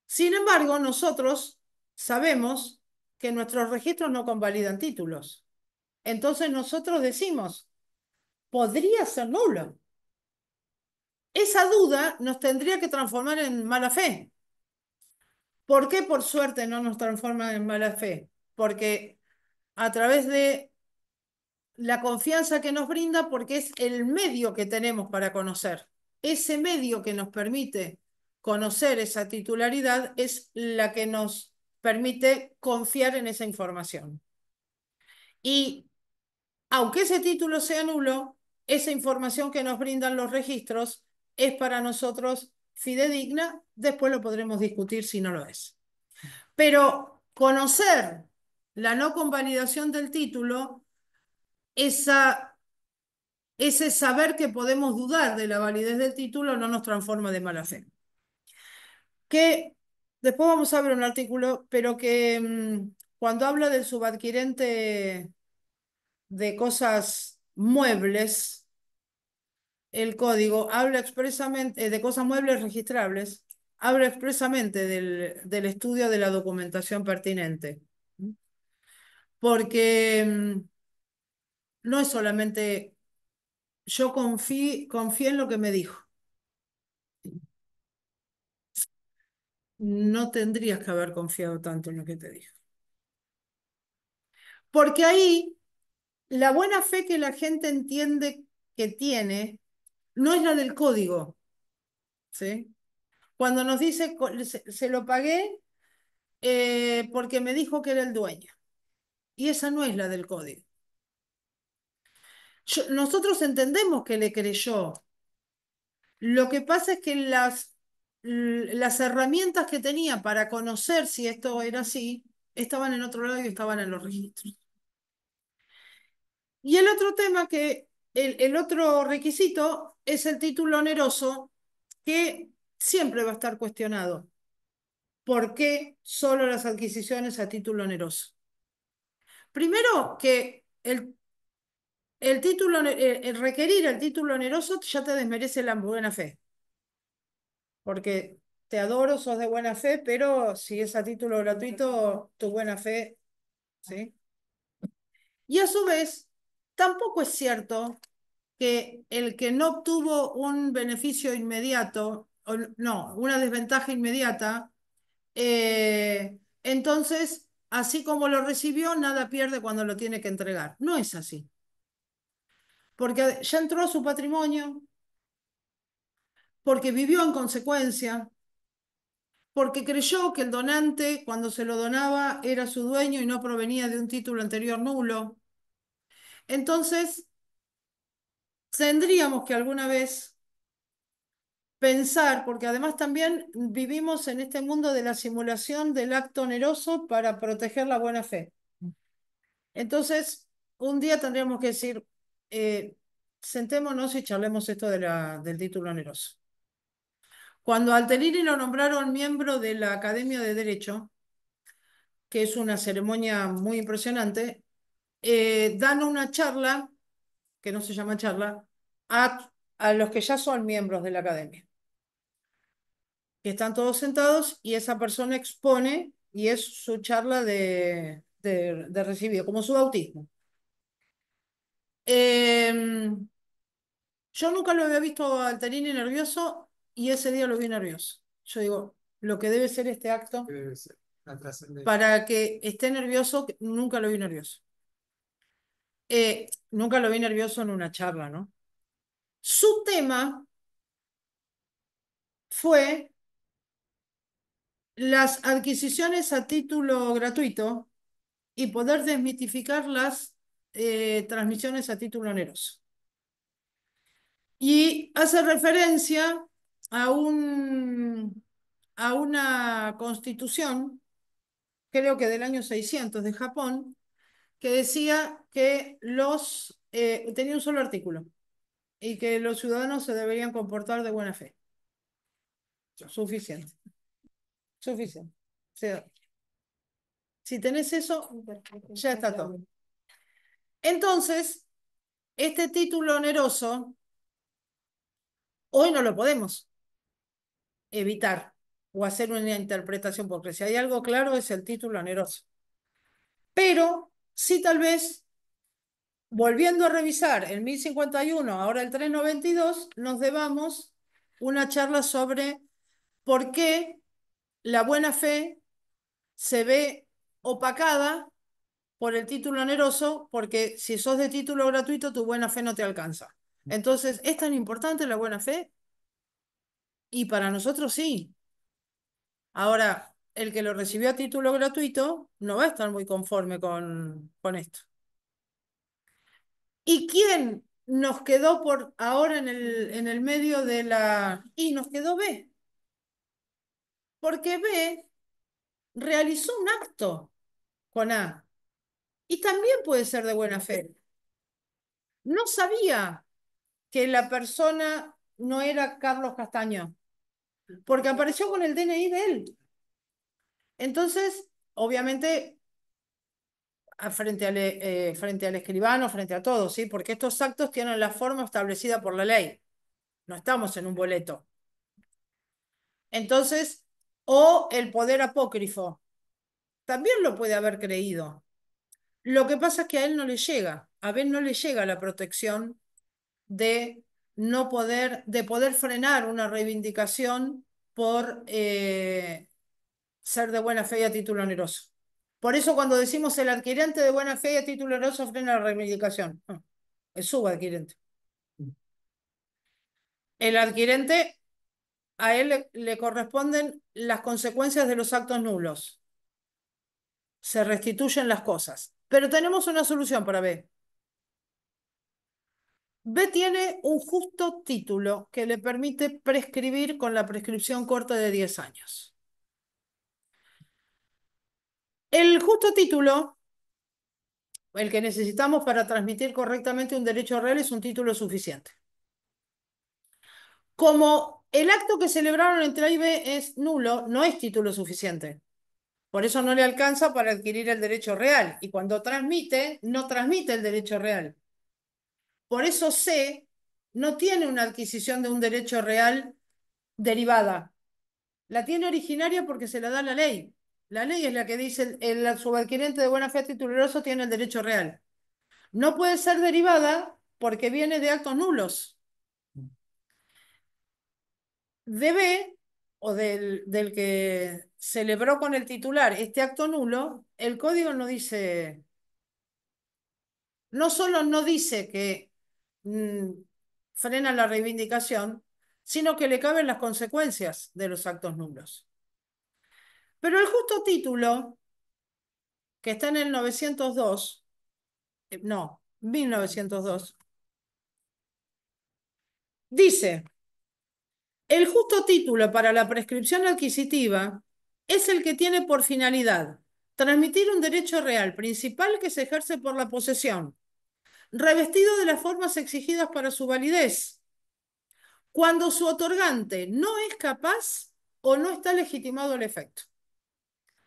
Speaker 2: Sin embargo, nosotros sabemos que nuestros registros no convalidan títulos. Entonces nosotros decimos, podría ser nulo. Esa duda nos tendría que transformar en mala fe. ¿Por qué por suerte no nos transforma en mala fe? Porque a través de la confianza que nos brinda, porque es el medio que tenemos para conocer. Ese medio que nos permite conocer esa titularidad es la que nos permite confiar en esa información. Y aunque ese título sea nulo, esa información que nos brindan los registros es para nosotros fidedigna, después lo podremos discutir si no lo es. Pero conocer la no convalidación del título, ese saber que podemos dudar de la validez del título no nos transforma de mala fe. Que después vamos a ver un artículo, pero que cuando habla del subadquirente de cosas muebles, el código habla expresamente de cosas muebles registrables, habla expresamente del estudio de la documentación pertinente. Porque no es solamente yo confié en lo que me dijo. No tendrías que haber confiado tanto en lo que te dijo. Porque ahí la buena fe que la gente entiende que tiene no es la del código, ¿sí? Cuando nos dice, se lo pagué porque me dijo que era el dueño. Y esa no es la del código. Nosotros entendemos que le creyó. Lo que pasa es que las herramientas que tenía para conocer si esto era así estaban en otro lado y estaban en los registros. Y el otro tema el otro requisito es el título oneroso, que siempre va a estar cuestionado. ¿Por qué solo las adquisiciones a título oneroso? Primero que el requerir el título oneroso ya te desmerece la buena fe, porque te adoro, sos de buena fe, pero si es a título gratuito, tu buena fe, ¿sí? Y a su vez, tampoco es cierto que el que no obtuvo un beneficio inmediato, o no, una desventaja inmediata, entonces, así como lo recibió, nada pierde cuando lo tiene que entregar. No es así, porque ya entró a su patrimonio, porque vivió en consecuencia, porque creyó que el donante, cuando se lo donaba, era su dueño y no provenía de un título anterior nulo. Entonces, tendríamos que alguna vez pensar, porque además también vivimos en este mundo de la simulación del acto oneroso para proteger la buena fe. Entonces, un día tendríamos que decir, sentémonos y charlemos esto del título oneroso. Cuando a Alterini lo nombraron miembro de la Academia de Derecho, que es una ceremonia muy impresionante, dan una charla, que no se llama charla, a los que ya son miembros de la academia, que están todos sentados y esa persona expone y es su charla de recibido, como su bautismo. Yo nunca lo había visto a Alterini nervioso y ese día lo vi nervioso. Yo digo, lo que debe ser este acto,
Speaker 1: Debe ser la trascendencia.
Speaker 2: para que esté nervioso, nunca lo vi nervioso. Nunca lo vi nervioso en una charla, ¿no? Su tema fue las adquisiciones a título gratuito y poder desmitificar las transmisiones a título oneroso. Y hace referencia a, a una constitución, creo que del año 600 de Japón, que decía que tenía un solo artículo y que los ciudadanos se deberían comportar de buena fe. Suficiente. Suficiente. O sea, si tenés eso, ya está todo. Entonces, este título oneroso, hoy no lo podemos evitar o hacer una interpretación, porque si hay algo claro es el título oneroso. Pero sí tal vez, volviendo a revisar el 1051, ahora el 392, nos debamos una charla sobre por qué la buena fe se ve opacada por el título oneroso, porque si sos de título gratuito, tu buena fe no te alcanza. Entonces, ¿es tan importante la buena fe? Y para nosotros sí. Ahora, el que lo recibió a título gratuito no va a estar muy conforme con esto. ¿Y quién nos quedó por ahora en el medio de la... Y nos quedó B? Porque B realizó un acto con A. Y también puede ser de buena fe. No sabía que la persona no era Carlos Castaño, porque apareció con el DNI de él. Entonces, obviamente, frente al escribano, frente a todos, ¿sí? Porque estos actos tienen la forma establecida por la ley. No estamos en un boleto. Entonces, o el poder apócrifo, también lo puede haber creído. Lo que pasa es que a él no le llega, a Ben no le llega la protección de no poder, de poder frenar una reivindicación por ser de buena fe y a título oneroso. Por eso cuando decimos el adquirente de buena fe y a título oneroso frena la reivindicación, no, el subadquirente. El adquirente, a él le corresponden las consecuencias de los actos nulos. Se restituyen las cosas. Pero tenemos una solución para B. B tiene un justo título que le permite prescribir con la prescripción corta de 10 años. El justo título, el que necesitamos para transmitir correctamente un derecho real, es un título suficiente. Como el acto que celebraron entre A y B es nulo, no es título suficiente. Por eso no le alcanza para adquirir el derecho real. Y cuando transmite, no transmite el derecho real. Por eso C no tiene una adquisición de un derecho real derivada. La tiene originaria porque se la da la ley. La ley es la que dice el subadquirente de buena fe tituloso tiene el derecho real. No puede ser derivada porque viene de actos nulos. Debe, o del que celebró con el titular este acto nulo, el código no dice, no solo no dice que mm, frena la reivindicación, sino que le caben las consecuencias de los actos nulos. Pero el justo título, que está en el 902, no, 1902, dice, el justo título para la prescripción adquisitiva es el que tiene por finalidad transmitir un derecho real principal que se ejerce por la posesión, revestido de las formas exigidas para su validez, cuando su otorgante no es capaz o no está legitimado el efecto.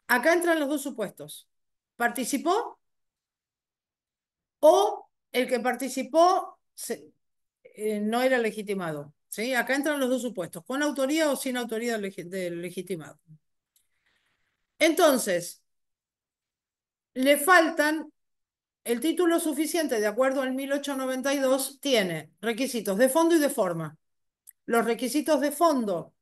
Speaker 2: Acá entran los dos supuestos. ¿Participó o el que participó no era legitimado? ¿Sí? Acá entran los dos supuestos, con autoría o sin autoría del legitimado. Entonces, le faltan el título suficiente, de acuerdo al 1892, tiene requisitos de fondo y de forma. Los requisitos de fondo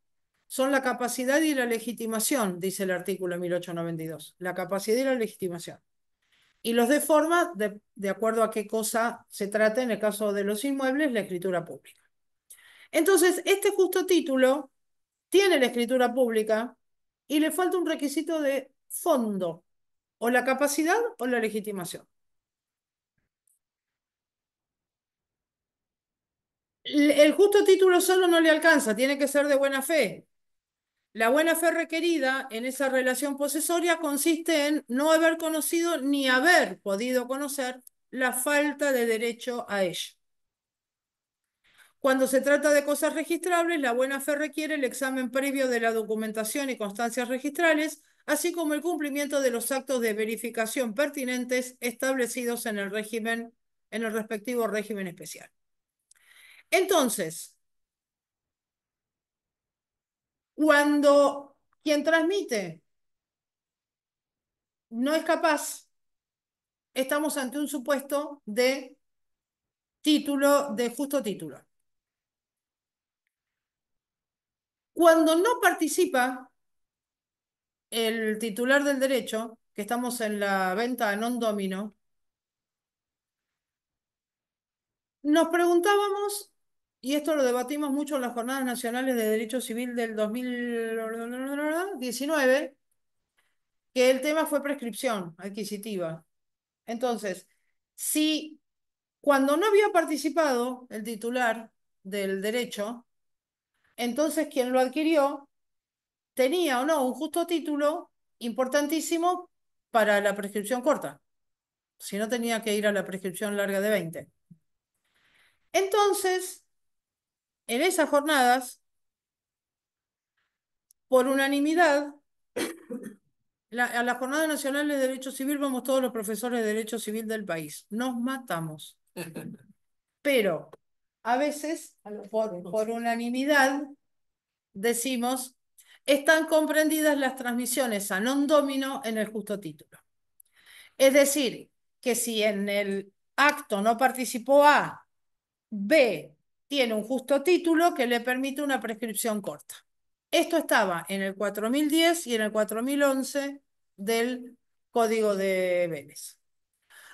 Speaker 2: son la capacidad y la legitimación, dice el artículo 1892. La capacidad y la legitimación. Y los de forma, de acuerdo a qué cosa se trata, en el caso de los inmuebles, la escritura pública. Entonces, este justo título tiene la escritura pública y le falta un requisito de fondo, o la capacidad o la legitimación. El justo título solo no le alcanza, tiene que ser de buena fe. La buena fe requerida en esa relación posesoria consiste en no haber conocido ni haber podido conocer la falta de derecho a ella. Cuando se trata de cosas registrables, la buena fe requiere el examen previo de la documentación y constancias registrales, así como el cumplimiento de los actos de verificación pertinentes establecidos en el régimen, en el respectivo régimen especial. Entonces, cuando quien transmite no es capaz, estamos ante un supuesto de título, de justo título. Cuando no participa el titular del derecho, que estamos en la venta non domino, nos preguntábamos, y esto lo debatimos mucho en las Jornadas Nacionales de Derecho Civil del 2019, que el tema fue prescripción adquisitiva. Entonces, si cuando no había participado el titular del derecho, entonces quien lo adquirió tenía o no un justo título importantísimo para la prescripción corta. Si no, tenía que ir a la prescripción larga de 20. Entonces, en esas jornadas, por unanimidad, a las Jornadas Nacionales de Derecho Civil vamos todos los profesores de Derecho Civil del país. Nos matamos. Pero a veces, por unanimidad, decimos, están comprendidas las transmisiones a non domino en el justo título. Es decir, que si en el acto no participó A, B tiene un justo título que le permite una prescripción corta. Esto estaba en el 4010 y en el 4011 del Código de Vélez.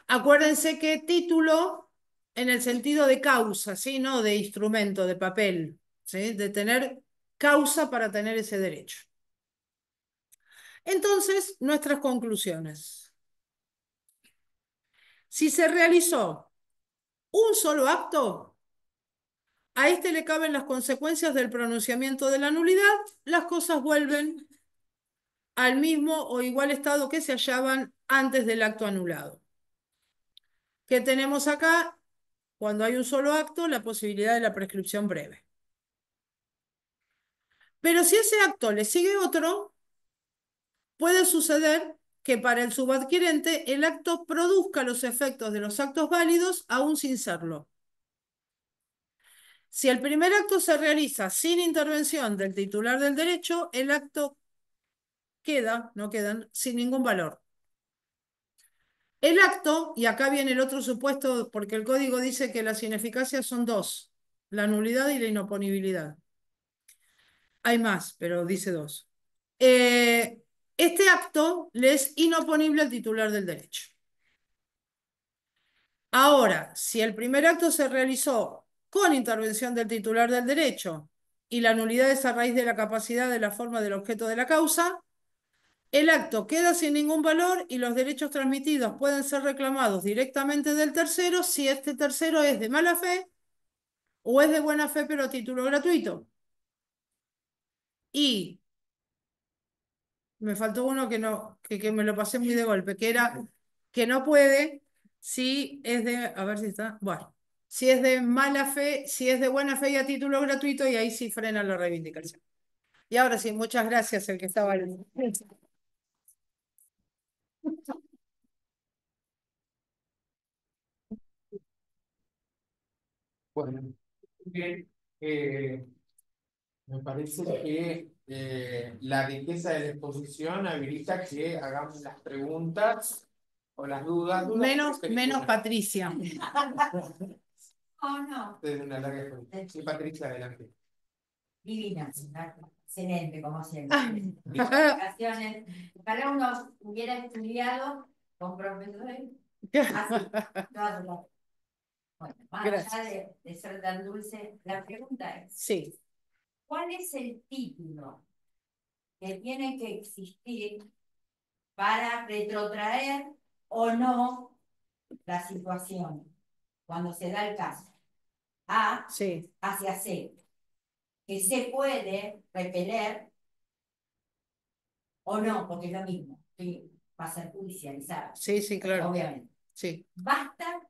Speaker 2: Acuérdense que título en el sentido de causa, ¿sí? No de instrumento, de papel, ¿sí? De tener causa para tener ese derecho. Entonces, nuestras conclusiones. Si se realizó un solo acto, a este le caben las consecuencias del pronunciamiento de la nulidad, las cosas vuelven al mismo o igual estado que se hallaban antes del acto anulado. ¿Qué tenemos acá? Cuando hay un solo acto, la posibilidad de la prescripción breve. Pero si ese acto le sigue otro, puede suceder que para el subadquirente el acto produzca los efectos de los actos válidos aún sin serlo. Si el primer acto se realiza sin intervención del titular del derecho, el acto no quedan, sin ningún valor. El acto, y acá viene el otro supuesto, porque el código dice que las ineficacias son dos, la nulidad y la inoponibilidad. Hay más, pero dice dos. Este acto le es inoponible al titular del derecho. Ahora, si el primer acto se realizó con intervención del titular del derecho y la nulidad es a raíz de la capacidad de la forma del objeto de la causa, el acto queda sin ningún valor y los derechos transmitidos pueden ser reclamados directamente del tercero si este tercero es de mala fe o es de buena fe pero a título gratuito. Y me faltó uno que me lo pasé muy de golpe, que era que no puede si es de, a ver si está, bueno, si es de mala fe, si es de buena fe y a título gratuito, y ahí sí frena la reivindicación. Y ahora sí, muchas gracias el que estaba ahí.
Speaker 1: Bueno, bien. Me parece que la riqueza de la exposición habilita que hagamos las preguntas o las dudas.
Speaker 2: Menos Patricia.
Speaker 3: Oh, no.
Speaker 1: Desde una larga exposición. Sí, Patricia, adelante.
Speaker 3: Divina, excelente, como siempre.
Speaker 2: Ay.
Speaker 3: Felicitaciones. Ojalá uno hubiera estudiado con profesores así, toda su vida. Bueno, más
Speaker 2: Gracias.
Speaker 3: allá de ser tan dulce, la pregunta es,
Speaker 2: Sí,
Speaker 3: ¿cuál es el título que tiene que existir para retrotraer o no la situación cuando se da el caso? A
Speaker 2: sí,
Speaker 3: hacia C, que se puede repeler o no, porque es lo mismo, que va a ser judicializado,
Speaker 2: sí, claro.
Speaker 3: obviamente.
Speaker 2: Sí,
Speaker 3: Basta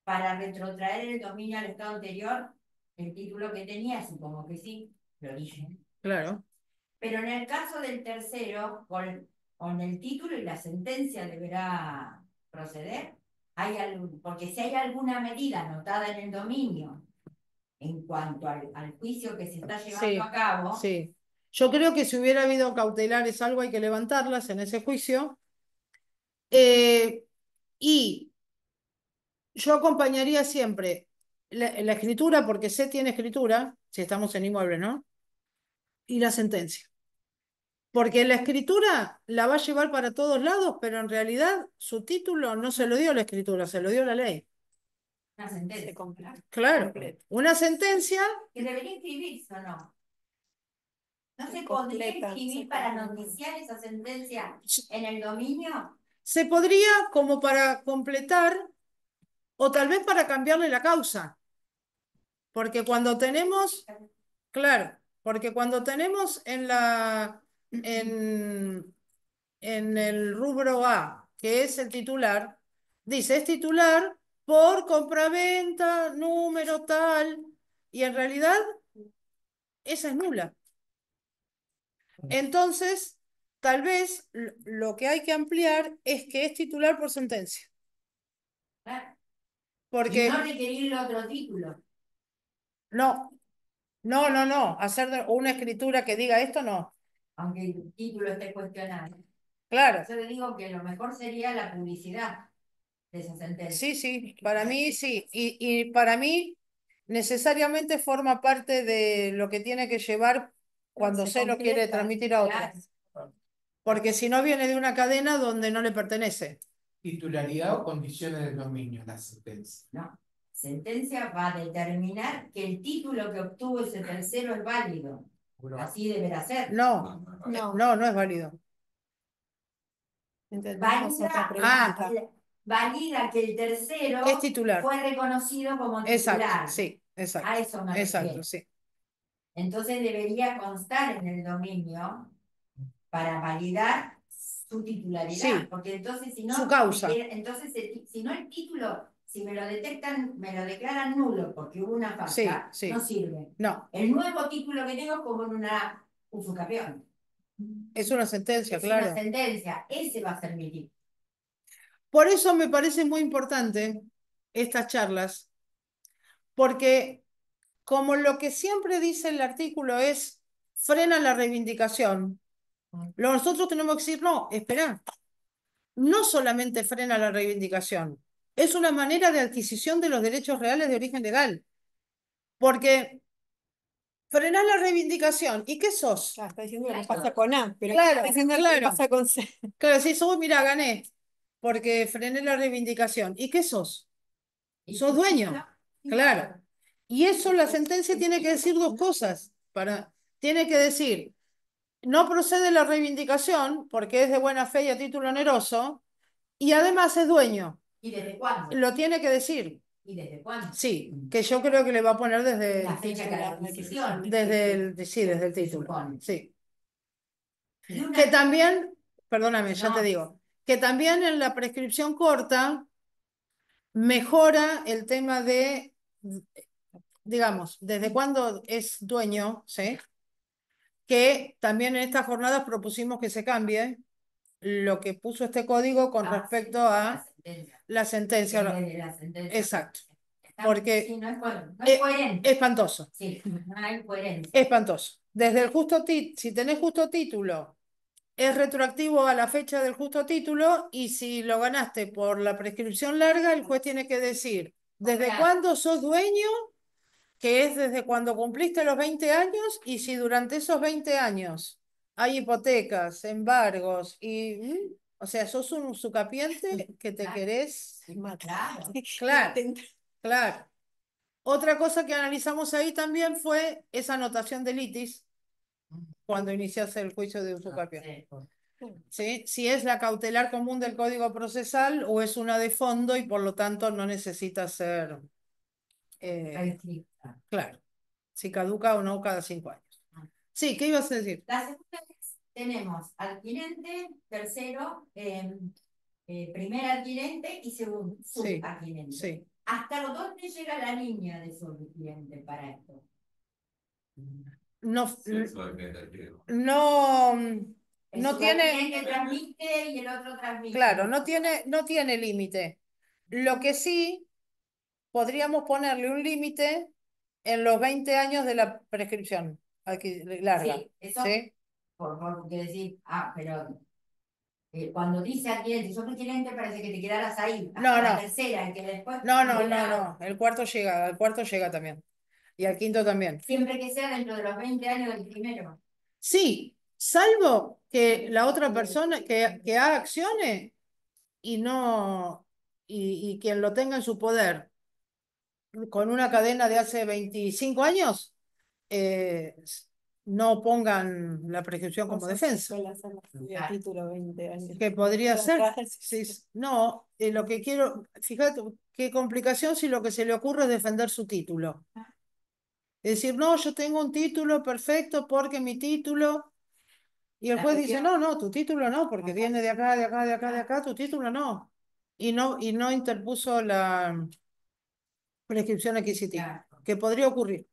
Speaker 3: para retrotraer el dominio al estado anterior el título que tenía, supongo que sí, el origen.
Speaker 2: claro.
Speaker 3: Pero en el caso del tercero, con el título y la sentencia deberá proceder. Porque si hay alguna medida anotada en el dominio en cuanto al juicio que se está llevando a cabo,
Speaker 2: sí. Yo creo que si hubiera habido cautelares, algo hay que levantarlas en ese juicio. Y yo acompañaría siempre la escritura, porque C tiene escritura, si estamos en inmueble, ¿no? Y la sentencia. Porque la escritura la va a llevar para todos lados, pero en realidad su título no se lo dio la escritura, se lo dio la ley.
Speaker 3: una sentencia.
Speaker 2: Claro, una sentencia.
Speaker 3: Que debería inscribirse o no. ¿No se podría inscribir para noticiar esa sentencia en el dominio?
Speaker 2: Se podría como para completar o tal vez para cambiarle la causa. Porque cuando tenemos, claro, porque cuando tenemos en el rubro A, que es el titular, dice es titular por compraventa, número tal, y en realidad esa es nula. Entonces, tal vez lo que hay que ampliar es que es titular por sentencia.
Speaker 3: Claro.
Speaker 2: Porque
Speaker 3: Y no requerirle otro título.
Speaker 2: no, hacer una escritura que diga esto no.
Speaker 3: Aunque el título esté cuestionado.
Speaker 2: Claro,
Speaker 3: Yo le digo que lo mejor sería la publicidad de esa sentencia.
Speaker 2: sí, para mí sí. Y para mí necesariamente forma parte de lo que tiene que llevar cuando se lo quiere transmitir a otro.
Speaker 3: Claro.
Speaker 2: Porque si no viene de una cadena donde no le pertenece.
Speaker 1: Titularidad o condiciones del dominio, la sentencia.
Speaker 3: No. Sentencia va a determinar que el título que obtuvo ese tercero es válido. Así deberá ser.
Speaker 2: No es válido.
Speaker 3: Valida que el tercero
Speaker 2: Es titular.
Speaker 3: fue reconocido como titular.
Speaker 2: Exacto, sí, exacto.
Speaker 3: A eso me refiero.
Speaker 2: Exacto, sí.
Speaker 3: Entonces debería constar en el dominio para validar su titularidad.
Speaker 2: Sí.
Speaker 3: Porque entonces si no,
Speaker 2: Su causa.
Speaker 3: entonces si no el título, si me lo detectan, me lo declaran nulo porque hubo una falta,
Speaker 2: Sí.
Speaker 3: no sirve.
Speaker 2: No.
Speaker 3: El nuevo título que tengo es como en una usucapión.
Speaker 2: Es una sentencia,
Speaker 3: Es
Speaker 2: claro.
Speaker 3: una sentencia, ese va a ser mi título.
Speaker 2: Por eso me parece muy importante estas charlas, porque como lo que siempre dice el artículo es frena la reivindicación, nosotros tenemos que decir, no, espera, no solamente frena la reivindicación, es una manera de adquisición de los derechos reales de origen legal, porque frenás la reivindicación, ¿y qué sos?
Speaker 4: Claro, está diciendo lo que pasa con A, pero
Speaker 2: Claro,
Speaker 4: está diciendo lo que pasa con C.
Speaker 2: Claro, si sos, mira, gané, porque frené la reivindicación, ¿y qué sos? Sos dueño, claro. Y eso la sentencia tiene que decir dos cosas. Tiene que decir, no procede la reivindicación porque es de buena fe y a título oneroso, y además es dueño.
Speaker 3: ¿Y desde cuándo?
Speaker 2: Lo tiene que decir.
Speaker 3: ¿Y desde cuándo?
Speaker 2: Sí, que yo creo que le va a poner desde
Speaker 3: La fecha de la adquisición.
Speaker 2: desde el título.
Speaker 3: Supone.
Speaker 2: Sí.
Speaker 3: Y
Speaker 2: Que también, perdóname, ya te digo, que también en la prescripción corta mejora el tema de digamos, desde cuándo es dueño, ¿sí? Que también en estas jornadas propusimos que se cambie lo que puso este código con respecto a la sentencia.
Speaker 3: Desde la sentencia.
Speaker 2: Exacto.
Speaker 3: Estamos-
Speaker 2: Porque
Speaker 3: sí, no es, no es coherente.
Speaker 2: espantoso.
Speaker 3: Sí, no hay coherencia.
Speaker 2: Espantoso. Desde el justo título, si tenés justo título, es retroactivo a la fecha del justo título, y si lo ganaste por la prescripción larga, el juez tiene que decir desde
Speaker 3: Ojalá.
Speaker 2: cuándo sos dueño, que es desde cuando cumpliste los 20 años, y si durante esos 20 años hay hipotecas, embargos o sea, sos un usucapiente que te
Speaker 3: Claro.
Speaker 2: querés.
Speaker 3: Claro.
Speaker 2: Claro, claro. Otra cosa que analizamos ahí también fue esa anotación de litis cuando iniciase el juicio de usucapión.
Speaker 3: Sí.
Speaker 2: ¿Sí? Si es la cautelar común del Código Procesal o es una de fondo y por lo tanto no necesita ser,
Speaker 3: Restricta.
Speaker 2: claro, si caduca o no cada 5 años. Sí, ¿qué ibas a decir?
Speaker 3: La segunda vez tenemos adquirente, tercero, primer adquirente y segundo
Speaker 2: Sí,
Speaker 3: subadquirente.
Speaker 2: sí.
Speaker 3: ¿Hasta dónde llega la línea de subadquirente para esto?
Speaker 2: No,
Speaker 3: El
Speaker 2: no tiene,
Speaker 3: subadquirente transmite y el otro transmite.
Speaker 2: claro, no tiene límite. Lo que sí, podríamos ponerle un límite en los 20 años de la prescripción larga.
Speaker 3: Sí, eso,
Speaker 2: ¿sí?
Speaker 3: porque decir, pero cuando dice adquirente, yo adquirente parece que te quedaras ahí, hasta
Speaker 2: No,
Speaker 3: la
Speaker 2: no.
Speaker 3: tercera, y que después
Speaker 2: No,
Speaker 3: vuelva-
Speaker 2: el cuarto llega también. Y al quinto también.
Speaker 3: siempre que sea dentro de los 20 años del primero.
Speaker 2: Sí, salvo que la otra persona que haga acciones y no, y quien lo tenga en su poder con una cadena de hace 25 años, eh, no pongan la prescripción como defensa.
Speaker 4: Título 20 años.
Speaker 2: Que podría ser.
Speaker 4: Claro,
Speaker 2: Sí, no, lo que quiero, fíjate qué complicación si lo que se le ocurre es defender su título. Es decir, no, yo tengo un título perfecto porque mi título. Y el juez dice, no, tu título no, porque viene de acá, de acá, de acá, de acá, tu título no. Y no interpuso la prescripción adquisitiva,
Speaker 3: Claro.
Speaker 2: que podría ocurrir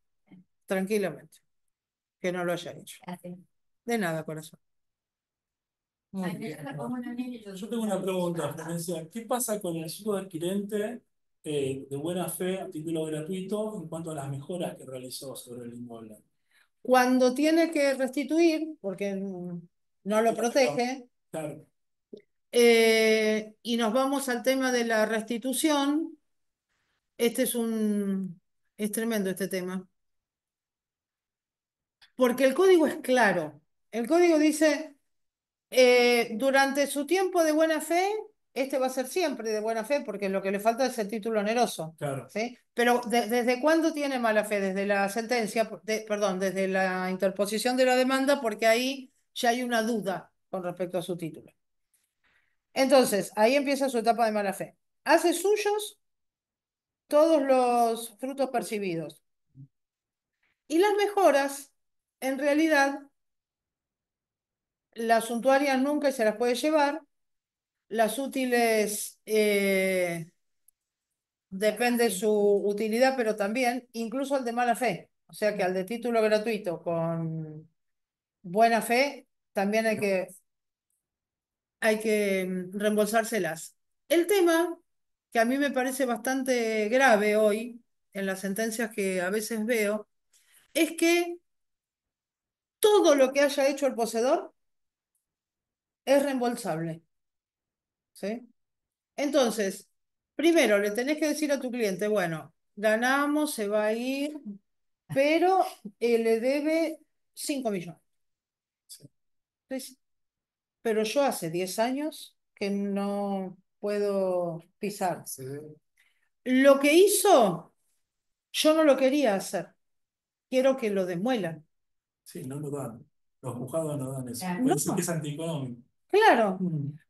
Speaker 2: tranquilamente, que no lo haya hecho. De nada, corazón.
Speaker 3: Ay, me deja como una nena y
Speaker 5: Yo tengo una pregunta, Florencia. ¿Qué pasa con el subadquirente de buena fe a título gratuito en cuanto a las mejoras que realizó sobre el inmueble?
Speaker 2: Cuando tiene que restituir, porque no lo protege,
Speaker 5: Claro,
Speaker 2: y nos vamos al tema de la restitución, es tremendo este tema. Porque el código es claro. El código dice, durante su tiempo de buena fe, este va a ser siempre de buena fe, porque lo que le falta es el título oneroso.
Speaker 5: claro.
Speaker 2: ¿Sí? Pero ¿desde cuándo tiene mala fe? Desde la sentencia, perdón, desde la interposición de la demanda, porque ahí ya hay una duda con respecto a su título. Entonces, ahí empieza su etapa de mala fe. Hace suyos todos los frutos percibidos. Y las mejoras, en realidad, las suntuarias nunca se las puede llevar, las útiles depende de su utilidad, pero también incluso al de mala fe. O sea que al de título gratuito con buena fe, también hay que reembolsárselas. El tema que a mí me parece bastante grave hoy, en las sentencias que a veces veo, es que todo lo que haya hecho el poseedor es reembolsable. ¿Sí? Entonces, primero le tenés que decir a tu cliente, bueno, ganamos, se va a ir, pero le debe 5 millones. Entonces, pero yo hace 10 años que no puedo pisar. Lo que hizo, yo no lo quería hacer. Quiero que lo demuelan.
Speaker 5: Sí, no lo dan. Los juzgados no dan eso.
Speaker 3: Claro.
Speaker 5: Puede decir que es antieconómico.
Speaker 2: Claro.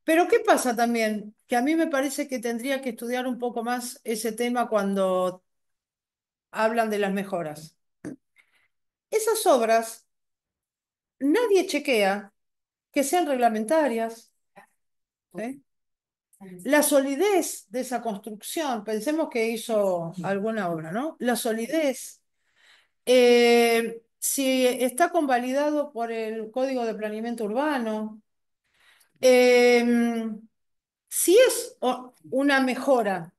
Speaker 2: Pero ¿qué pasa también? Que a mí me parece que tendría que estudiar un poco más ese tema cuando hablan de las mejoras. Esas obras, nadie chequea que sean reglamentarias. ¿Sí? La solidez de esa construcción, pensemos que hizo alguna obra, ¿no? La solidez, si está convalidado por el Código de Planeamiento Urbano, si es una mejora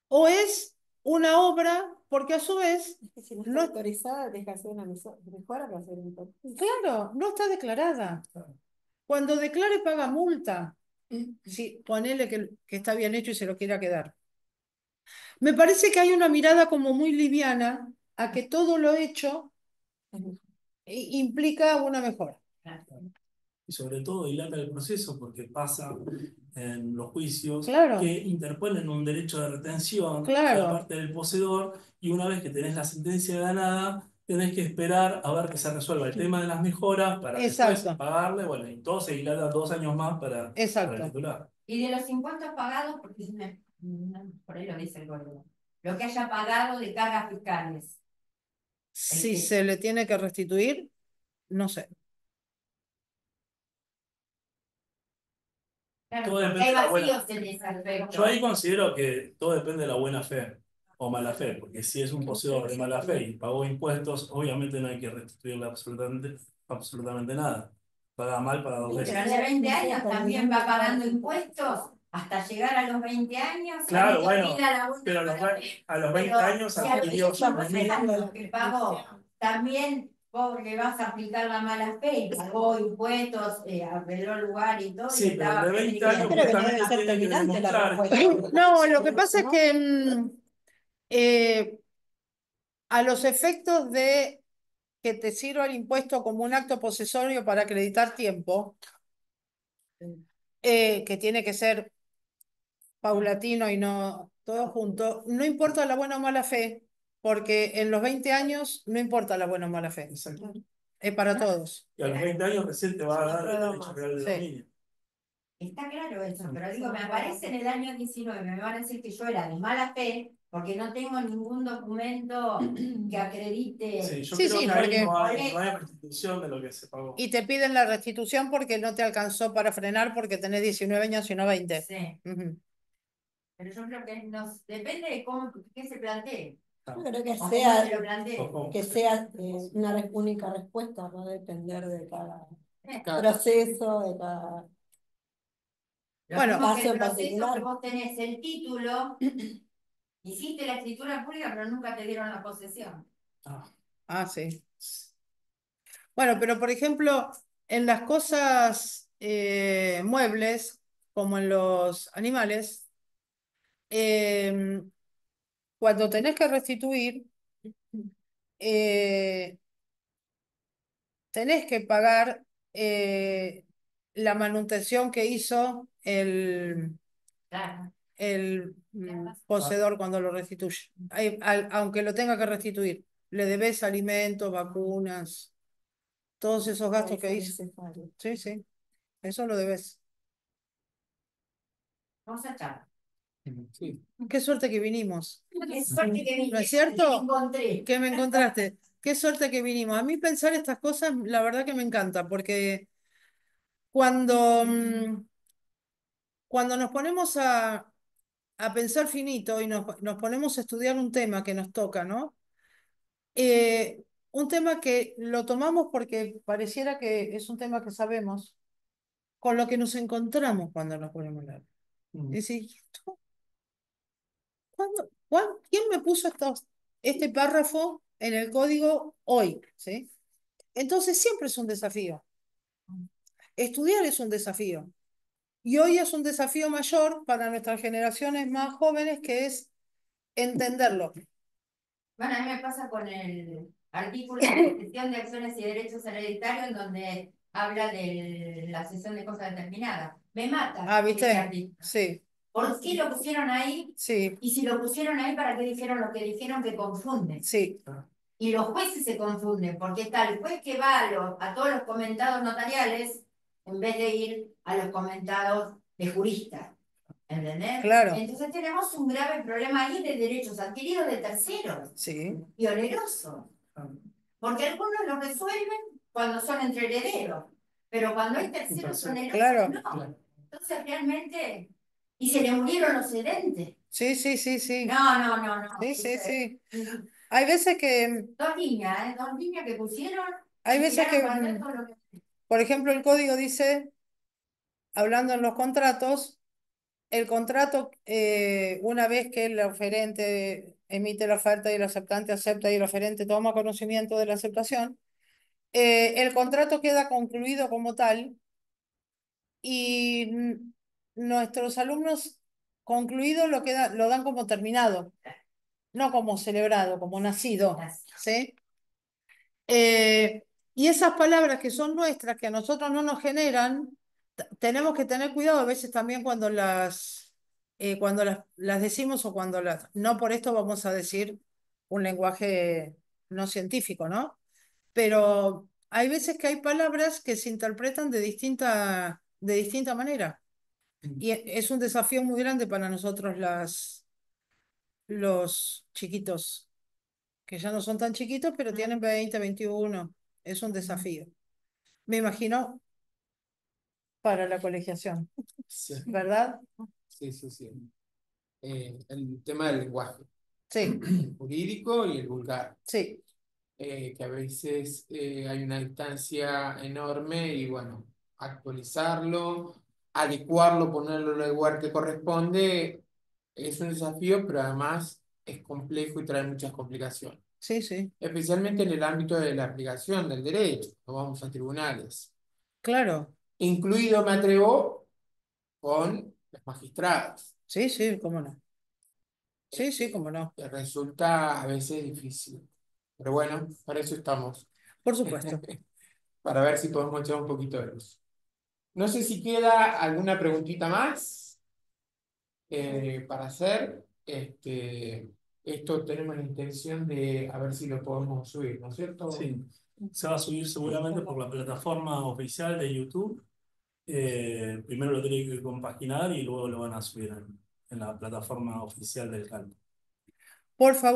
Speaker 2: o es una obra, porque a su vez,
Speaker 4: Es que si no está
Speaker 2: no,
Speaker 4: autorizada, deja de ser una mejora para ser un
Speaker 2: claro, no está declarada. Cuando declare paga multa. Sí, ponele que está bien hecho y se lo quiera quedar. Me parece que hay una mirada como muy liviana a que todo lo hecho implica una mejora.
Speaker 5: Y sobre todo dilata el proceso porque pasa en los juicios
Speaker 2: Claro,
Speaker 5: que interponen un derecho de retención de la
Speaker 2: claro,
Speaker 5: parte del poseedor y una vez que tenés la sentencia ganada, tenés que esperar a ver que se resuelva el tema de las mejoras para después
Speaker 2: exacto,
Speaker 5: pagarle, bueno, y todo se dilata 2 años más para el
Speaker 2: exacto.
Speaker 5: titular.
Speaker 3: Y de los impuestos pagados, porque por ahí lo dice el gobierno, lo que haya pagado de cargas fiscales.
Speaker 2: Si se le tiene que restituir, no sé.
Speaker 3: Claro,
Speaker 5: Todo
Speaker 3: porque
Speaker 5: depende
Speaker 3: hay
Speaker 5: de la buena.
Speaker 3: vacíos en ese aspecto.
Speaker 5: Yo ahí considero que todo depende de la buena fe o mala fe, porque si es un poseedor de mala fe y pagó impuestos, obviamente no hay que restituirle absolutamente nada. Paga mal para 2
Speaker 3: Pero
Speaker 5: veces.
Speaker 3: de 20 años también va pagando impuestos hasta llegar a los 20 años.
Speaker 5: Claro,
Speaker 3: y
Speaker 5: bueno,
Speaker 3: liquida la buena
Speaker 5: pero
Speaker 3: fe.
Speaker 5: a los 20
Speaker 3: Pero
Speaker 5: años
Speaker 3: si a los
Speaker 5: adquirió
Speaker 3: 19
Speaker 5: ya
Speaker 3: años que pagó, también vos le vas a aplicar la mala fe y pagó impuestos, arregló el lugar y todo.
Speaker 5: Sí,
Speaker 3: y
Speaker 5: pero el de 20
Speaker 4: Yo
Speaker 5: años
Speaker 4: creo que no
Speaker 5: justamente
Speaker 4: debe ser
Speaker 5: tiene que
Speaker 4: terminante la
Speaker 5: demostrar.
Speaker 4: respuesta.
Speaker 2: No, lo que pasa es que eh, a los efectos de que te sirva el impuesto como un acto posesorio para acreditar tiempo, que tiene que ser paulatino y no todo junto, no importa la buena o mala fe, porque en los 20 años no importa la buena o mala fe,
Speaker 5: Exacto.
Speaker 2: es para todos.
Speaker 5: Y a los 20 años recién te va a dar el derecho real de
Speaker 2: Sí.
Speaker 5: dominio.
Speaker 3: Está claro eso, pero digo, me aparece en el año 19, me van a decir que yo era de mala fe, porque no tengo ningún documento que acredite.
Speaker 5: Sí, yo
Speaker 2: Sí,
Speaker 5: creo
Speaker 2: sí,
Speaker 5: que ahí
Speaker 2: porque...
Speaker 5: no hay restitución de lo que se pagó.
Speaker 2: Y te piden la restitución porque no te alcanzó para frenar porque tenés 19 años y no 20.
Speaker 3: Sí,
Speaker 2: Ujú.
Speaker 3: pero yo creo que depende de cómo, qué se plantee.
Speaker 4: Yo creo que
Speaker 3: O cómo
Speaker 4: sea,
Speaker 3: se lo plantee.
Speaker 4: que sea una única respuesta, va a depender de cada
Speaker 1: Claro.
Speaker 4: proceso, de cada...
Speaker 3: Lo
Speaker 2: Bueno,
Speaker 3: mismo que
Speaker 4: caso
Speaker 3: el
Speaker 4: en
Speaker 3: proceso
Speaker 4: particular.
Speaker 3: que vos tenés el título, hiciste la escritura pública, pero nunca te dieron la posesión.
Speaker 2: sí. Bueno, pero por ejemplo, en las cosas muebles, como en los animales, eh, cuando tenés que restituir, eh, tenés que pagar la manutención que hizo
Speaker 3: Claro.
Speaker 2: el poseedor cuando lo restituye. Aunque lo tenga que restituir, le debes alimentos, vacunas, todos esos gastos que hizo. Sí, sí, eso lo debes.
Speaker 3: Vamos a echar.
Speaker 1: Sí.
Speaker 2: Qué suerte que vinimos.
Speaker 3: Qué suerte que viniste,
Speaker 2: ¿No es cierto?
Speaker 3: te encontré.
Speaker 2: Que me encontraste. Qué suerte que vinimos. A mí pensar estas cosas, la verdad que me encanta, porque cuando, cuando nos ponemos a pensar finito y nos ponemos a estudiar un tema que nos toca, ¿no? Un tema que lo tomamos porque pareciera que es un tema que sabemos, con lo que nos encontramos cuando nos ponemos a hablar. Y decís, ¿esto? ¿Quién me puso este párrafo en el código hoy? ¿Sí? Entonces siempre es un desafío. Estudiar es un desafío. Y hoy es un desafío mayor para nuestras generaciones más jóvenes, que es entenderlo.
Speaker 3: Bueno, a mí me pasa con el artículo de gestión de acciones y derechos hereditarios, en donde habla de la cesión de cosas determinadas. Me mata ese
Speaker 2: ¿Viste?
Speaker 3: artículo.
Speaker 2: Sí,
Speaker 3: ¿Por qué lo pusieron ahí?
Speaker 2: sí,
Speaker 3: Y si lo pusieron ahí, ¿para qué dijeron lo que dijeron, que confunde?
Speaker 2: sí,
Speaker 3: Y los jueces se confunden, porque está el juez que va a todos los comentados notariales, en vez de ir a los comentados de juristas. ¿Entendés?
Speaker 2: claro.
Speaker 3: Entonces tenemos un grave problema ahí de derechos adquiridos de terceros
Speaker 2: Sí,
Speaker 3: y onerosos. Porque algunos lo resuelven cuando son entre herederos, pero cuando hay terceros onerosos,
Speaker 2: claro.
Speaker 3: no. Entonces Entonces realmente, y se le murieron los sedentes.
Speaker 2: Sí, sí, sí, sí.
Speaker 3: No.
Speaker 2: Sí, sí, sí. Hay veces que,
Speaker 3: Dos niñas que pusieron.
Speaker 2: hay
Speaker 3: y
Speaker 2: veces
Speaker 3: tiraron
Speaker 2: que,
Speaker 3: para atrás todo lo que-
Speaker 2: por ejemplo, el código dice, hablando en los contratos, el contrato, una vez que el oferente emite la oferta y el aceptante acepta y el oferente toma conocimiento de la aceptación, el contrato queda concluido como tal y nuestros alumnos concluido lo dan como terminado, no como celebrado, como nacido, ¿sí? Y esas palabras que son nuestras, que a nosotros no nos generan, tenemos que tener cuidado a veces también cuando las decimos o cuando las... No por esto vamos a decir un lenguaje no científico, ¿no? Pero hay veces que hay palabras que se interpretan de distinta manera. Y es un desafío muy grande para nosotros los chiquitos, que ya no son tan chiquitos, pero tienen 20, 21. Es un desafío. Me imagino para la colegiación,
Speaker 1: Sí,
Speaker 2: ¿verdad?
Speaker 1: sí, sí, sí. El tema del lenguaje
Speaker 2: Sí,
Speaker 1: jurídico y el vulgar,
Speaker 2: sí,
Speaker 1: que a veces hay una distancia enorme y bueno, actualizarlo, adecuarlo, ponerlo en el lugar que corresponde, es un desafío, pero además es complejo y trae muchas complicaciones,
Speaker 2: sí, sí,
Speaker 1: especialmente en el ámbito de la aplicación del derecho, cuando vamos a tribunales,
Speaker 2: claro.
Speaker 1: incluido, me atrevo, con los magistrados.
Speaker 2: Sí, sí, cómo no. Sí, sí, cómo no.
Speaker 1: Que resulta a veces difícil. Pero bueno, para eso estamos,
Speaker 2: Por supuesto.
Speaker 1: para ver si podemos echar un poquito de luz. No sé si queda alguna preguntita más para hacer. Esto tenemos la intención de a ver si lo podemos subir, ¿no es cierto?
Speaker 5: Sí, se va a subir seguramente por la plataforma oficial de YouTube. Primero lo tiene que compaginar y luego lo van a subir en la plataforma oficial del canal.
Speaker 2: Por favor.